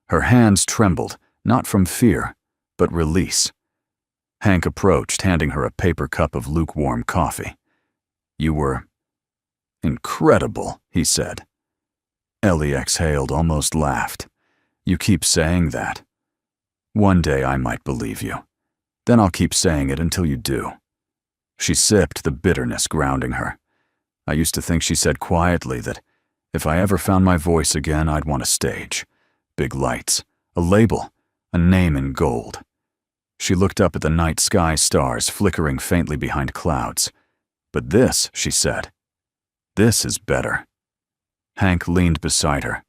Her hands trembled, not from fear, but release. Hank approached, handing her a paper cup of lukewarm coffee. "You were incredible," he said. Ellie exhaled, almost laughed. "You keep saying that. One day I might believe you. Then I'll keep saying it until you do." She sipped, the bitterness grounding her. "I used to think," she said quietly, "that if I ever found my voice again, I'd want a stage. Big lights, a label, a name in gold." She looked up at the night sky stars flickering faintly behind clouds. "But this," she said, "this is better." Hank leaned beside her.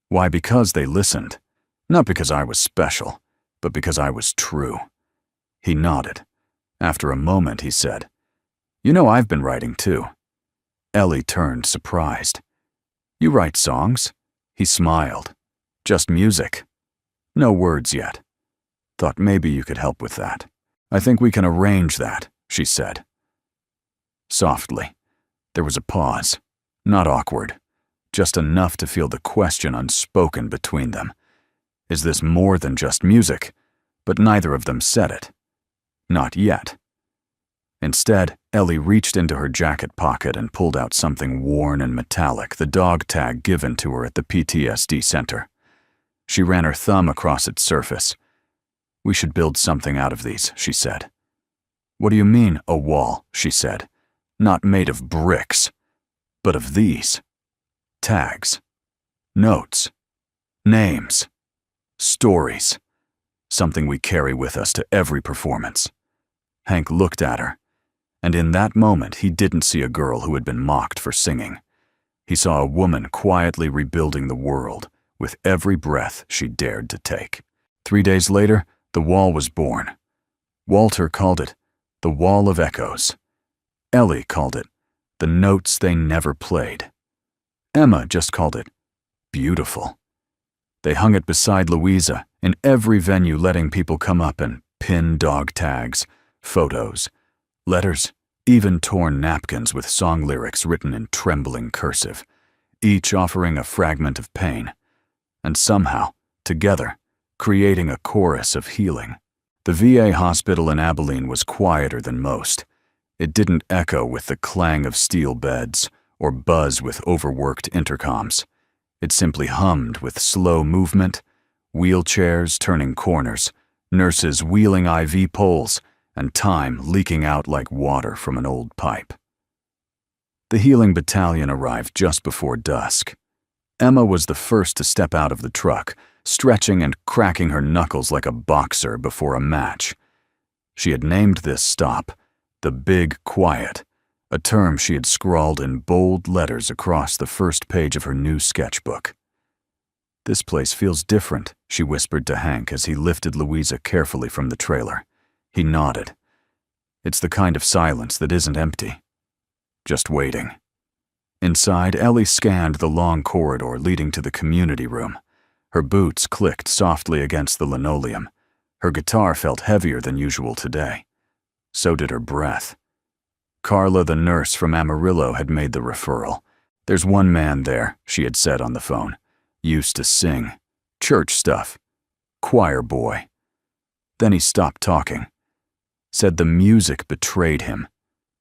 "Why, because they listened. Not because I was special, but because I was true." He nodded. After a moment, he said, "You know, I've been writing too." Ellie turned, surprised. "You write songs?" He smiled. "Just music. No words yet. Thought maybe you could help with that." "I think we can arrange that," she said. Softly. There was a pause. Not awkward. Just enough to feel the question unspoken between them. Is this more than just music? But neither of them said it. Not yet. Instead, Ellie reached into her jacket pocket and pulled out something worn and metallic, the dog tag given to her at the PTSD center. She ran her thumb across its surface. "We should build something out of these," she said. "What do you mean, a wall?" she said. "Not made of bricks, but of these. Tags. Notes. Names. Stories. Something we carry with us to every performance." Hank looked at her, and in that moment he didn't see a girl who had been mocked for singing. He saw a woman quietly rebuilding the world with every breath she dared to take. 3 days later, the wall was born. Walter called it the Wall of Echoes. Ellie called it the Notes They Never Played. Emma just called it beautiful. They hung it beside Louisa in every venue, letting people come up and pin dog tags, photos, letters, even torn napkins with song lyrics written in trembling cursive, each offering a fragment of pain. And somehow, together, creating a chorus of healing. The VA hospital in Abilene was quieter than most. It didn't echo with the clang of steel beds or buzz with overworked intercoms. It simply hummed with slow movement, wheelchairs turning corners, nurses wheeling IV poles, and time leaking out like water from an old pipe. The healing battalion arrived just before dusk. Emma was the first to step out of the truck, stretching and cracking her knuckles like a boxer before a match. She had named this stop the Big Quiet, a term she had scrawled in bold letters across the first page of her new sketchbook. "This place feels different," she whispered to Hank as he lifted Louisa carefully from the trailer. He nodded. "It's the kind of silence that isn't empty. Just waiting." Inside, Ellie scanned the long corridor leading to the community room. Her boots clicked softly against the linoleum. Her guitar felt heavier than usual today. So did her breath. Carla, the nurse from Amarillo, had made the referral. "There's one man there," she had said on the phone. "Used to sing. Church stuff. Choir boy." Then he stopped talking. Said the music betrayed him.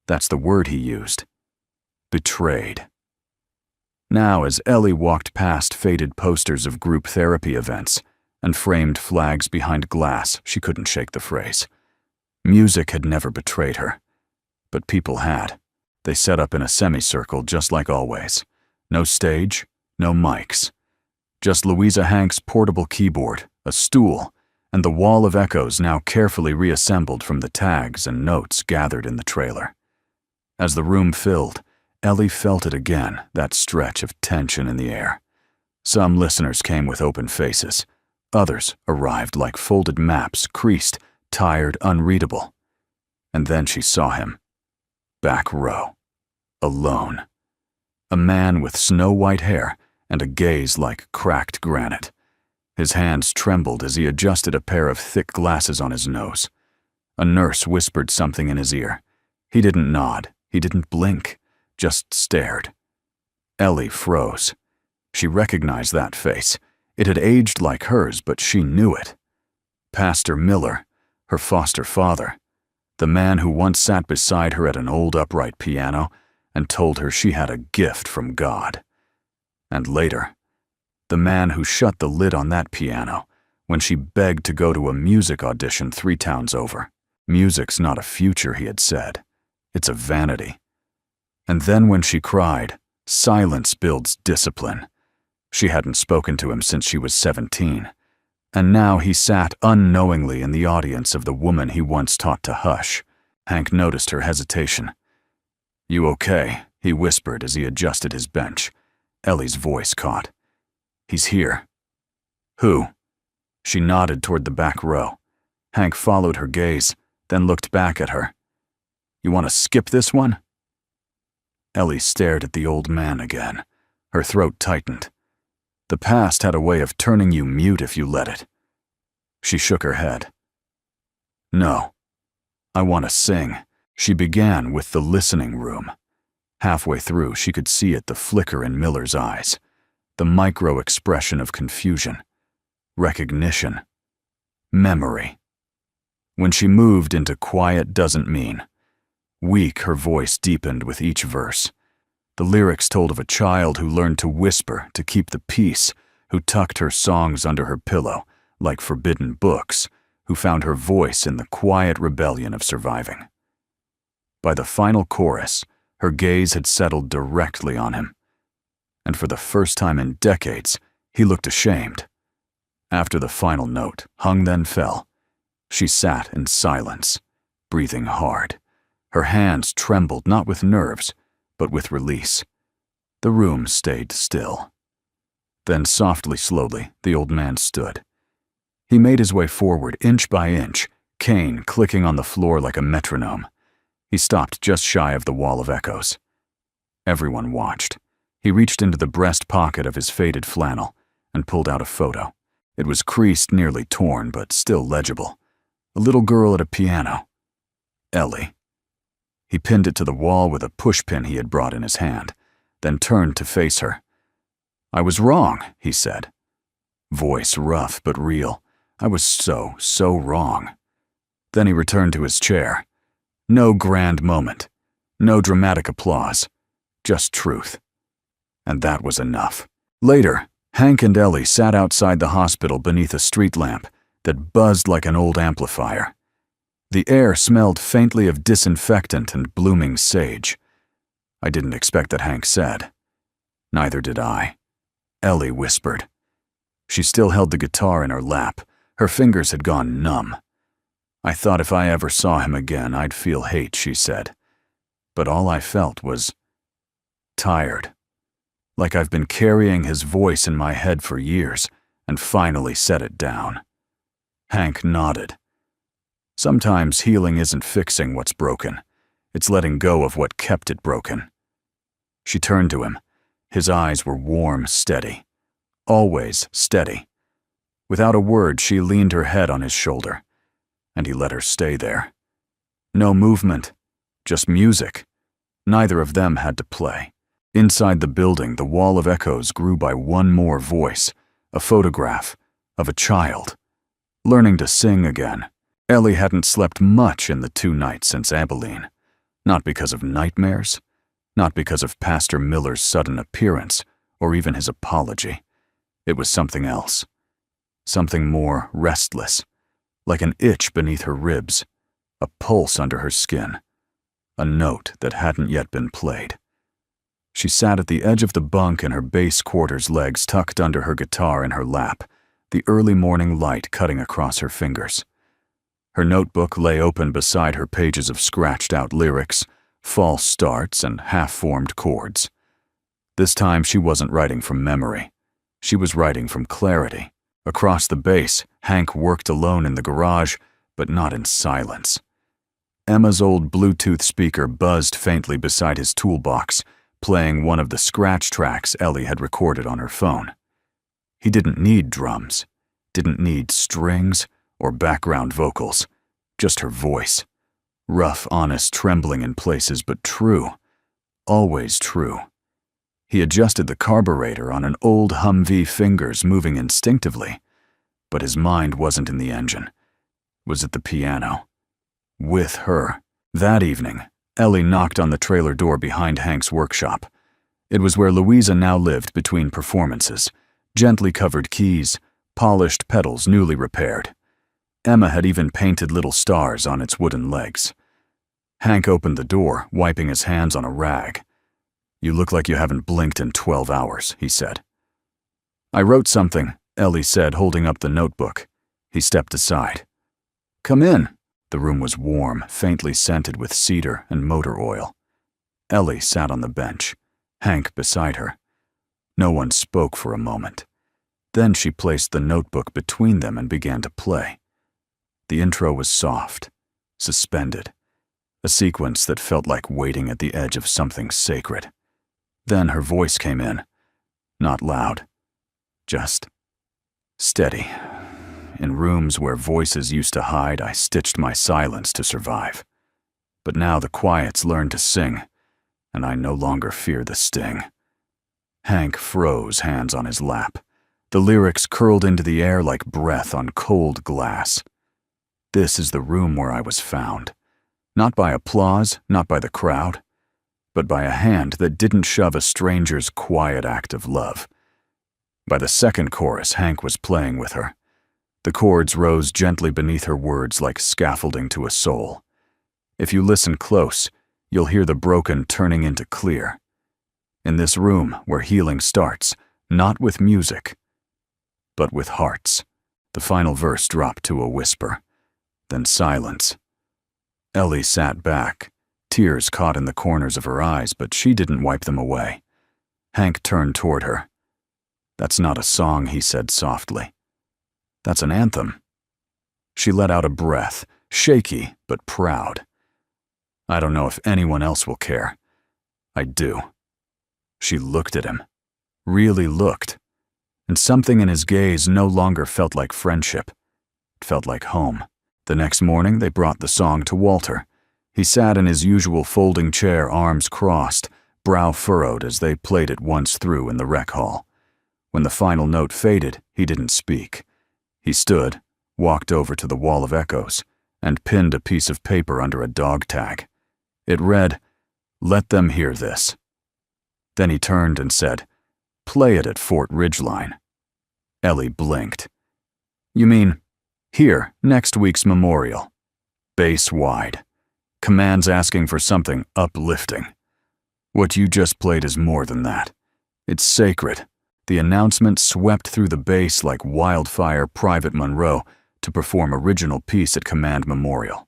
That's the word he used. Betrayed. Now, as Ellie walked past faded posters of group therapy events and framed flags behind glass, she couldn't shake the phrase. Music had never betrayed her. But people had. They set up in a semicircle just like always. No stage, no mics. Just Louisa Hank's portable keyboard, a stool, and the wall of echoes now carefully reassembled from the tags and notes gathered in the trailer. As the room filled, Ellie felt it again, that stretch of tension in the air. Some listeners came with open faces. Others arrived like folded maps, creased, tired, unreadable. And then she saw him. Back row. Alone. A man with snow-white hair and a gaze like cracked granite. His hands trembled as he adjusted a pair of thick glasses on his nose. A nurse whispered something in his ear. He didn't nod. He didn't blink. Just stared. Ellie froze. She recognized that face. It had aged like hers, but she knew it. Pastor Miller, her foster father, the man who once sat beside her at an old upright piano and told her she had a gift from God. And later, the man who shut the lid on that piano when she begged to go to a music audition 3 towns over. Music's not a future, he had said. It's a vanity. And then when she cried, silence builds discipline. She hadn't spoken to him since she was 17. And now he sat unknowingly in the audience of the woman he once taught to hush. Hank noticed her hesitation. "You okay?" he whispered as he adjusted his bench. Ellie's voice caught. "He's here." "Who?" She nodded toward the back row. Hank followed her gaze, then looked back at her. "You want to skip this one?" Ellie stared at the old man again. Her throat tightened. The past had a way of turning you mute if you let it. She shook her head. "No. I want to sing." She began with the listening room. Halfway through, she could see it, the flicker in Miller's eyes, the micro-expression of confusion, recognition, memory. When she moved into quiet doesn't mean. Weak, her voice deepened with each verse. The lyrics told of a child who learned to whisper to keep the peace, who tucked her songs under her pillow, like forbidden books, who found her voice in the quiet rebellion of surviving. By the final chorus, her gaze had settled directly on him. And for the first time in decades, he looked ashamed. After the final note, hung then fell, she sat in silence, breathing hard. Her hands trembled not with nerves, but with release. The room stayed still. Then softly, slowly, the old man stood. He made his way forward, inch by inch, cane clicking on the floor like a metronome. He stopped just shy of the wall of echoes. Everyone watched. He reached into the breast pocket of his faded flannel and pulled out a photo. It was creased, nearly torn, but still legible. A little girl at a piano. Ellie. He pinned it to the wall with a pushpin he had brought in his hand, then turned to face her. "I was wrong," he said. Voice rough but real, I was so wrong. Then he returned to his chair. No grand moment. No dramatic applause. Just truth. And that was enough. Later, Hank and Ellie sat outside the hospital beneath a street lamp that buzzed like an old amplifier. The air smelled faintly of disinfectant and blooming sage. I didn't expect that, Hank said. Neither did I. Ellie whispered. She still held the guitar in her lap. Her fingers had gone numb. I thought if I ever saw him again, I'd feel hate, she said. But all I felt was tired. Like I've been carrying his voice in my head for years and finally set it down. Hank nodded. Sometimes healing isn't fixing what's broken. It's letting go of what kept it broken. She turned to him. His eyes were warm, steady. Always steady. Without a word, she leaned her head on his shoulder, and he let her stay there. No movement, just music. Neither of them had to play. Inside the building, the wall of echoes grew by one more voice, a photograph of a child, learning to sing again. Ellie hadn't slept much in the 2 nights since Abilene. Not because of nightmares, not because of Pastor Miller's sudden appearance, or even his apology. It was something else. Something more restless, like an itch beneath her ribs, a pulse under her skin, a note that hadn't yet been played. She sat at the edge of the bunk in her base quarters legs tucked under her guitar in her lap, the early morning light cutting across her fingers. Her notebook lay open beside her pages of scratched-out lyrics, false starts, and half-formed chords. This time she wasn't writing from memory. She was writing from clarity. Across the base, Hank worked alone in the garage, but not in silence. Emma's old Bluetooth speaker buzzed faintly beside his toolbox, playing one of the scratch tracks Ellie had recorded on her phone. He didn't need drums, didn't need strings or background vocals, just her voice. Rough, honest, trembling in places, but true. Always true. He adjusted the carburetor on an old Humvee, fingers moving instinctively. But his mind wasn't in the engine. It was at the piano. With her. That evening, Ellie knocked on the trailer door behind Hank's workshop. It was where Louisa now lived between performances. Gently covered keys, polished pedals newly repaired. Emma had even painted little stars on its wooden legs. Hank opened the door, wiping his hands on a rag. "You look like you haven't blinked in 12 hours, he said. "I wrote something," Ellie said, holding up the notebook. He stepped aside. "Come in." The room was warm, faintly scented with cedar and motor oil. Ellie sat on the bench, Hank beside her. No one spoke for a moment. Then she placed the notebook between them and began to play. The intro was soft, suspended, a sequence that felt like waiting at the edge of something sacred. Then her voice came in, not loud, just steady. In rooms where voices used to hide, I stitched my silence to survive. But now the quiets learned to sing, and I no longer fear the sting. Hank froze, hands on his lap. The lyrics curled into the air like breath on cold glass. This is the room where I was found. Not by applause, not by the crowd, but by a hand that didn't shove a stranger's quiet act of love. By the second chorus, Hank was playing with her. The chords rose gently beneath her words like scaffolding to a soul. If you listen close, you'll hear the broken turning into clear. In this room where healing starts, not with music, but with hearts. The final verse dropped to a whisper, then silence. Ellie sat back, tears caught in the corners of her eyes, but she didn't wipe them away. Hank turned toward her. "That's not a song," he said softly. "That's an anthem." She let out a breath, shaky but proud. "I don't know if anyone else will care. I do." She looked at him, really looked, and something in his gaze no longer felt like friendship. It felt like home. The next morning, they brought the song to Walter. He sat in his usual folding chair, arms crossed, brow furrowed as they played it once through in the rec hall. When the final note faded, he didn't speak. He stood, walked over to the wall of echoes, and pinned a piece of paper under a dog tag. It read, "Let them hear this." Then he turned and said, "Play it at Fort Ridgeline." Ellie blinked. "You mean, here, next week's memorial. Base wide. Commands asking for something uplifting. What you just played is more than that. It's sacred." The announcement swept through the base like wildfire. Private Monroe to perform original piece at Command Memorial.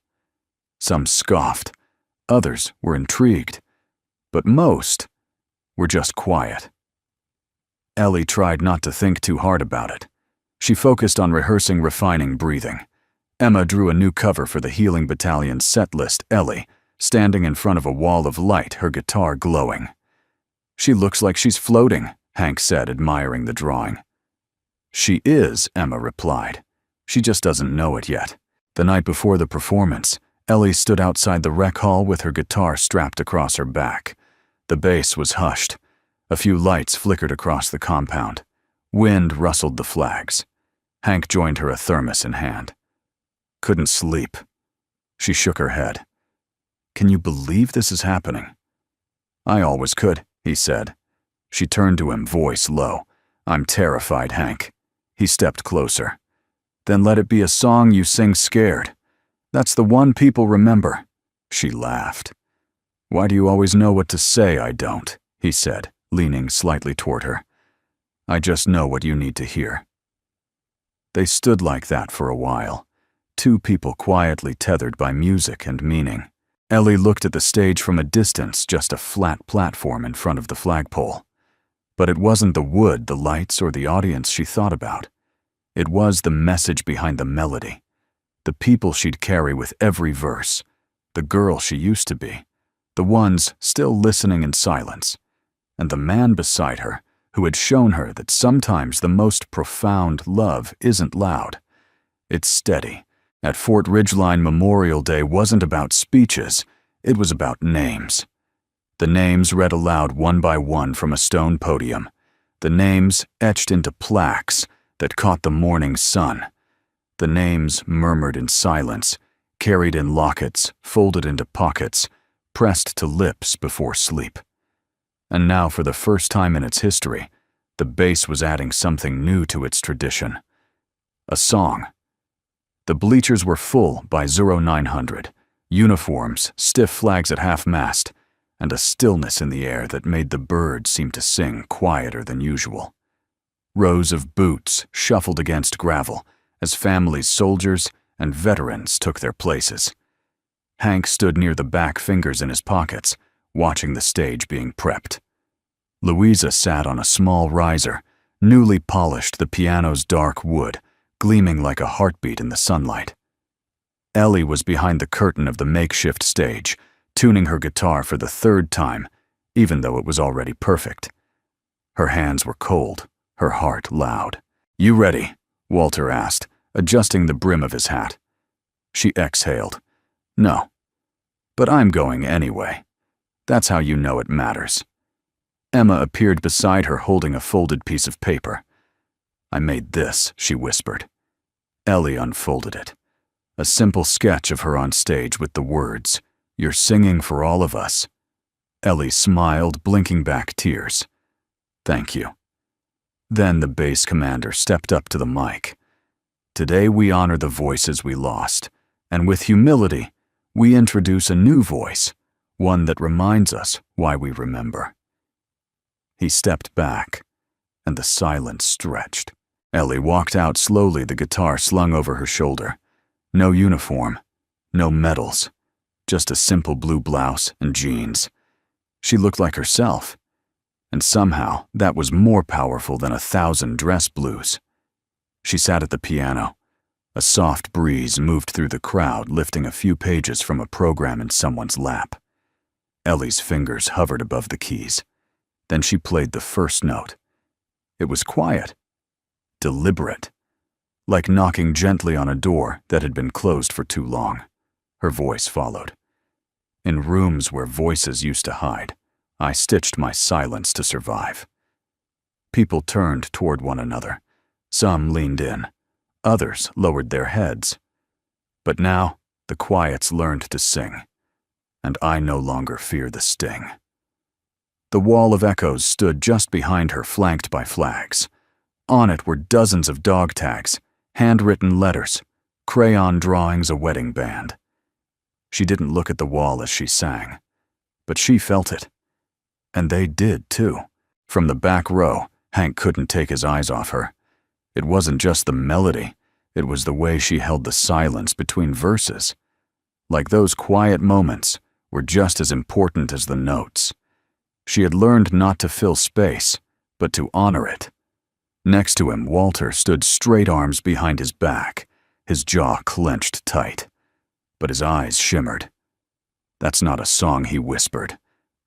Some scoffed, others were intrigued, but most were just quiet. Ellie tried not to think too hard about it. She focused on rehearsing refining breathing. Emma drew a new cover for the Healing Battalion's set list. Ellie, standing in front of a wall of light, her guitar glowing. "She looks like she's floating," Hank said, admiring the drawing. "She is," Emma replied. "She just doesn't know it yet." The night before the performance, Ellie stood outside the rec hall with her guitar strapped across her back. The bass was hushed. A few lights flickered across the compound. Wind rustled the flags. Hank joined her, a thermos in hand. "Couldn't sleep." She shook her head. "Can you believe this is happening?" "I always could," he said. She turned to him, voice low. "I'm terrified, Hank." He stepped closer. "Then let it be a song you sing scared. That's the one people remember." She laughed. "Why do you always know what to say I don't?" he said, leaning slightly toward her. "I just know what you need to hear." They stood like that for a while, two people quietly tethered by music and meaning. Ellie looked at the stage from a distance, just a flat platform in front of the flagpole. But it wasn't the wood, the lights, or the audience she thought about. It was the message behind the melody, the people she'd carry with every verse, the girl she used to be, the ones still listening in silence, and the man beside her who had shown her that sometimes the most profound love isn't loud. It's steady. At Fort Ridgeline, Memorial Day wasn't about speeches, it was about names. The names read aloud one by one from a stone podium, the names etched into plaques that caught the morning sun, the names murmured in silence, carried in lockets, folded into pockets, pressed to lips before sleep. And now, for the first time in its history, the bass was adding something new to its tradition. A song. The bleachers were full by 0900, uniforms, stiff flags at half-mast, and a stillness in the air that made the birds seem to sing quieter than usual. Rows of boots shuffled against gravel as families, soldiers, and veterans took their places. Hank stood near the back, fingers in his pockets, watching the stage being prepped. Louisa sat on a small riser, newly polished, the piano's dark wood, gleaming like a heartbeat in the sunlight. Ellie was behind the curtain of the makeshift stage, tuning her guitar for the third time, even though it was already perfect. Her hands were cold, her heart loud. "You ready?" Walter asked, adjusting the brim of his hat. She exhaled. "No. But I'm going anyway. That's how you know it matters." Emma appeared beside her, holding a folded piece of paper. "I made this," she whispered. Ellie unfolded it. A simple sketch of her on stage with the words, "You're singing for all of us." Ellie smiled, blinking back tears. "Thank you." Then the base commander stepped up to the mic. "Today we honor the voices we lost, and with humility, we introduce a new voice, one that reminds us why we remember." He stepped back, and the silence stretched. Ellie walked out slowly, the guitar slung over her shoulder. No uniform, no medals, just a simple blue blouse and jeans. She looked like herself, and somehow that was more powerful than 1,000 dress blues. She sat at the piano. A soft breeze moved through the crowd, lifting a few pages from a program in someone's lap. Ellie's fingers hovered above the keys. Then she played the first note. It was quiet, deliberate, like knocking gently on a door that had been closed for too long. Her voice followed. "In rooms where voices used to hide, I stitched my silence to survive." People turned toward one another. Some leaned in, Others lowered their heads. But now, the quiets learned to sing, and I no longer fear the sting. The wall of echoes stood just behind her, flanked by flags. On it were dozens of dog tags, handwritten letters, crayon drawings, a wedding band. She didn't look at the wall as she sang, but she felt it. And they did, too. From the back row, Hank couldn't take his eyes off her. It wasn't just the melody, it was the way she held the silence between verses. Like those quiet moments were just as important as the notes. She had learned not to fill space, but to honor it. Next to him, Walter stood straight, arms behind his back, his jaw clenched tight. But his eyes shimmered. "That's not a song," he whispered.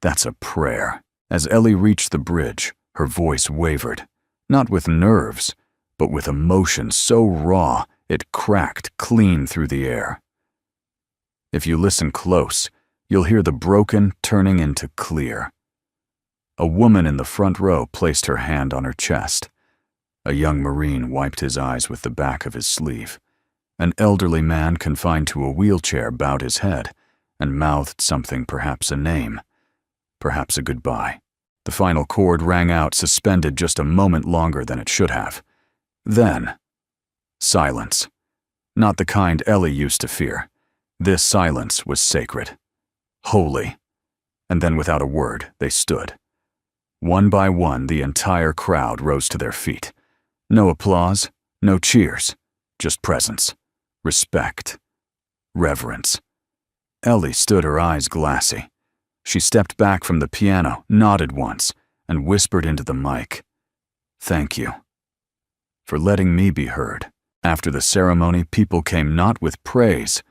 "That's a prayer." As Ellie reached the bridge, her voice wavered, not with nerves, but with emotion so raw it cracked clean through the air. If you listen close, you'll hear the broken turning into clear. A woman in the front row placed her hand on her chest. A young Marine wiped his eyes with the back of his sleeve. An elderly man confined to a wheelchair bowed his head and mouthed something, perhaps a name, perhaps a goodbye. The final chord rang out, suspended just a moment longer than it should have. Then, silence. Not the kind Ellie used to fear. This silence was sacred, holy. And then, without a word, they stood. One by one, the entire crowd rose to their feet. No applause, no cheers, just presence, respect, reverence. Ellie stood, her eyes glassy. She stepped back from the piano, nodded once, and whispered into the mic, "Thank you for letting me be heard." After the ceremony, people came not with praise,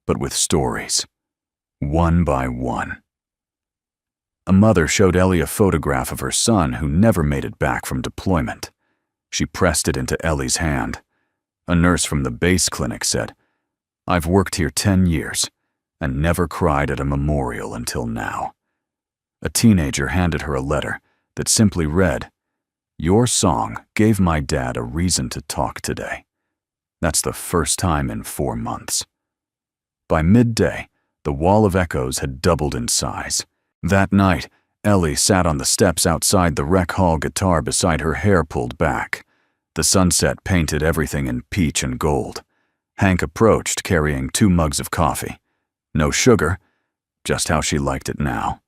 but with stories, one by one. A mother showed Ellie a photograph of her son who never made it back from deployment. She pressed it into Ellie's hand. A nurse from the base clinic said, "I've worked here 10 years and never cried at a memorial until now." A teenager handed her a letter that simply read, "Your song gave my dad a reason to talk today. That's the first time in 4 months." By midday, the wall of echoes had doubled in size. That night, Ellie sat on the steps outside the rec hall, guitar beside her, hair pulled back. The sunset painted everything in peach and gold. Hank approached, carrying 2 mugs of coffee. No sugar, just how she liked it now.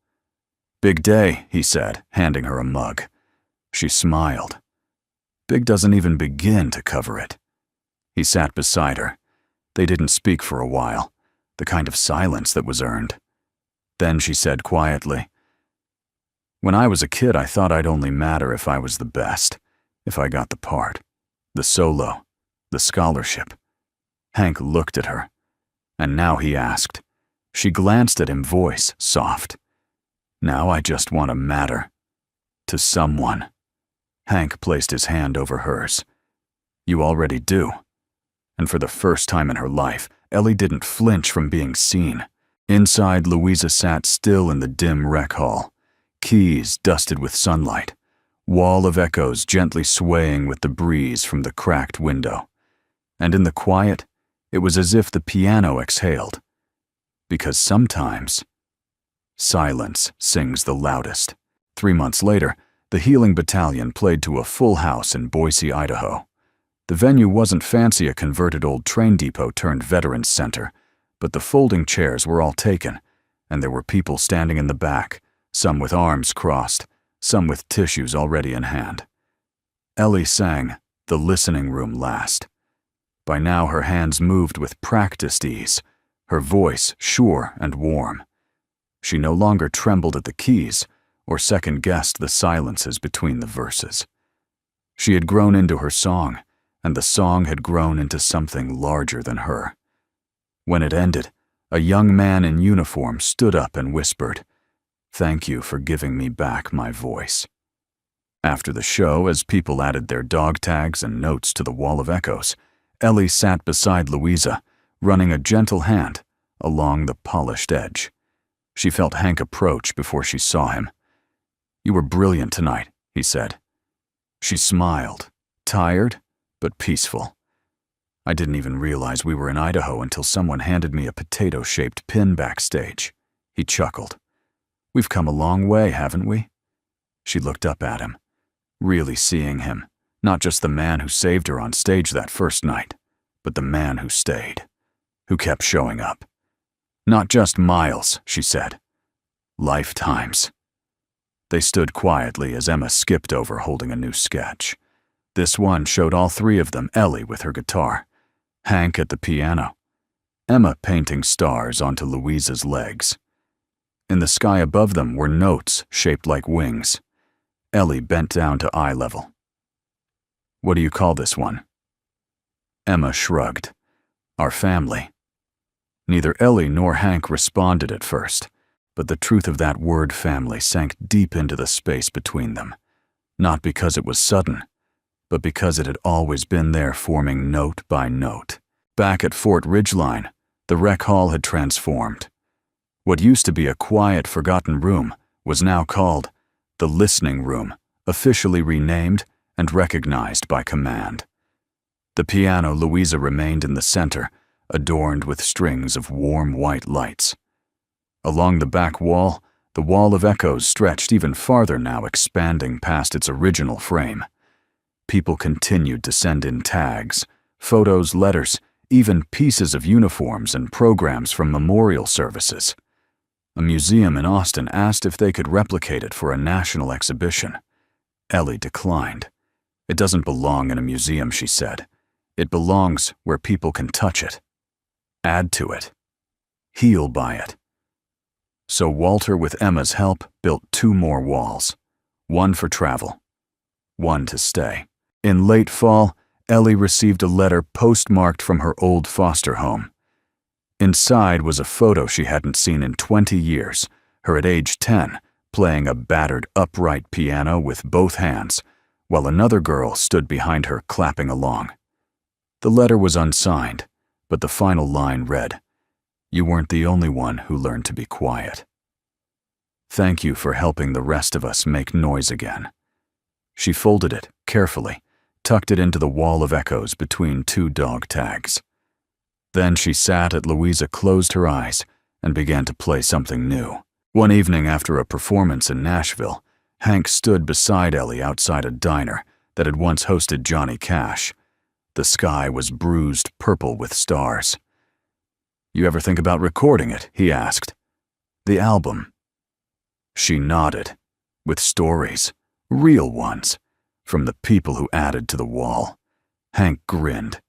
"Big day," he said, handing her a mug. She smiled. Big doesn't even begin to cover it. He sat beside her. They didn't speak for a while, the kind of silence that was earned. Then she said quietly, "When I was a kid, I thought I'd only matter if I was the best, if I got the part, the solo, the scholarship." Hank looked at her, and now he asked. She glanced at him, voice soft. "Now I just want to matter. To someone." Hank placed his hand over hers. "You already do." And for the first time in her life, Ellie didn't flinch from being seen. Inside, Louisa sat still in the dim rec hall, keys dusted with sunlight, wall of echoes gently swaying with the breeze from the cracked window. And in the quiet, it was as if the piano exhaled. Because sometimes, silence sings the loudest. 3 months later, the Healing Battalion played to a full house in Boise, Idaho. The venue wasn't fancy, a converted old train depot turned veterans center, but the folding chairs were all taken, and there were people standing in the back, some with arms crossed, some with tissues already in hand. Ellie sang "The Listening Room" last. By now her hands moved with practiced ease, her voice sure and warm. She no longer trembled at the keys or second-guessed the silences between the verses. She had grown into her song, and the song had grown into something larger than her. When it ended, a young man in uniform stood up and whispered, "Thank you for giving me back my voice." After the show, as people added their dog tags and notes to the wall of echoes, Ellie sat beside Louisa, running a gentle hand along the polished edge. She felt Hank approach before she saw him. "You were brilliant tonight," he said. She smiled, tired but peaceful. I didn't even realize we were in Idaho until someone handed me a potato-shaped pin backstage. He chuckled. We've come a long way, haven't we? She looked up at him, really seeing him, not just the man who saved her on stage that first night, but the man who stayed, who kept showing up. Not just miles, she said. Lifetimes. They stood quietly as Emma skipped over holding a new sketch. This one showed all three of them, Ellie with her guitar, Hank at the piano, Emma painting stars onto Louisa's legs. In the sky above them were notes shaped like wings. Ellie bent down to eye level. What do you call this one? Emma shrugged. Our family. Neither Ellie nor Hank responded at first, but the truth of that word family sank deep into the space between them, not because it was sudden, but because it had always been there, forming note by note. Back at Fort Ridgeline, the rec hall had transformed. What used to be a quiet, forgotten room was now called the listening room, officially renamed and recognized by command. The piano Louisa remained in the center, adorned with strings of warm white lights. Along the back wall, the wall of echoes stretched even farther now, expanding past its original frame. People continued to send in tags, photos, letters, even pieces of uniforms and programs from memorial services. A museum in Austin asked if they could replicate it for a national exhibition. Ellie declined. It doesn't belong in a museum, she said. It belongs where people can touch it, add to it, heal by it. So Walter, with Emma's help, built 2 more walls, one for travel, one to stay. In late fall, Ellie received a letter postmarked from her old foster home. Inside was a photo she hadn't seen in 20 years, her at age 10, playing a battered upright piano with both hands, while another girl stood behind her clapping along. The letter was unsigned, but the final line read, "You weren't the only one who learned to be quiet. Thank you for helping the rest of us make noise again." She folded it carefully, tucked it into the wall of echoes between 2 dog tags. Then she sat as Louisa closed her eyes and began to play something new. One evening after a performance in Nashville, Hank stood beside Ellie outside a diner that had once hosted Johnny Cash. The sky was bruised purple with stars. "You ever think about recording it?" he asked. "The album." She nodded, with stories, real ones, from the people who added to the wall. Hank grinned.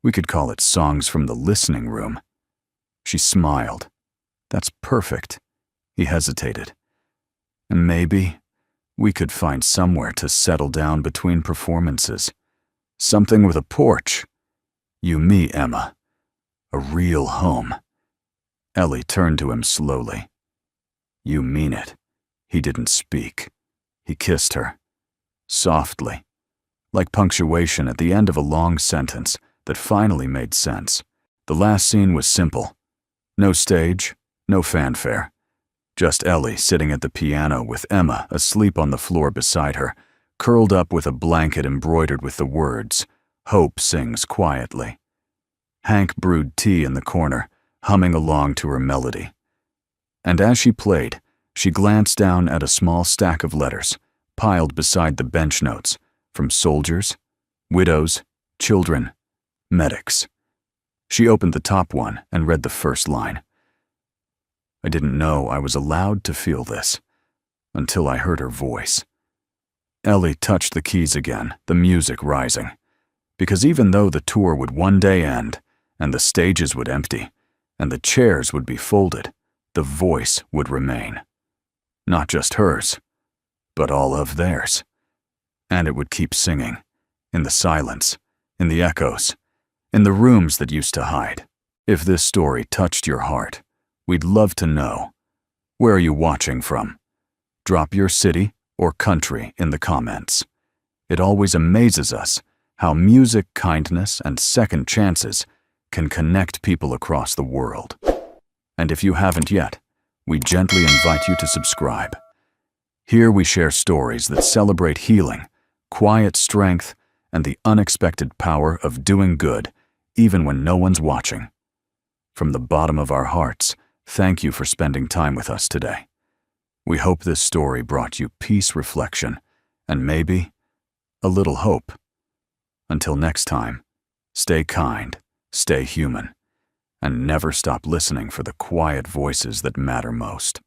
"We could call it Songs from the Listening Room." She smiled. "That's perfect." He hesitated. "And maybe we could find somewhere to settle down between performances. Something with a porch. You, me, Emma. A real home." Ellie turned to him slowly. "You mean it." He didn't speak. He kissed her. Softly, like punctuation at the end of a long sentence that finally made sense. The last scene was simple. No stage, no fanfare. Just Ellie sitting at the piano with Emma asleep on the floor beside her, curled up with a blanket embroidered with the words, "Hope sings quietly." Hank brewed tea in the corner, humming along to her melody. And as she played, she glanced down at a small stack of letters, piled beside the bench notes, from soldiers, widows, children, medics. She opened the top one and read the first line. "I didn't know I was allowed to feel this, until I heard her voice." Ellie touched the keys again, the music rising. Because even though the tour would one day end, and the stages would empty, and the chairs would be folded, the voice would remain. Not just hers, but all of theirs. And it would keep singing, in the silence, in the echoes, in the rooms that used to hide. If this story touched your heart, we'd love to know. Where are you watching from? Drop your city or country in the comments. It always amazes us how music, kindness, and second chances can connect people across the world. And if you haven't yet, we gently invite you to subscribe. Here we share stories that celebrate healing, quiet strength, and the unexpected power of doing good, even when no one's watching. From the bottom of our hearts, thank you for spending time with us today. We hope this story brought you peace, reflection, and maybe a little hope. Until next time, stay kind, stay human, and never stop listening for the quiet voices that matter most.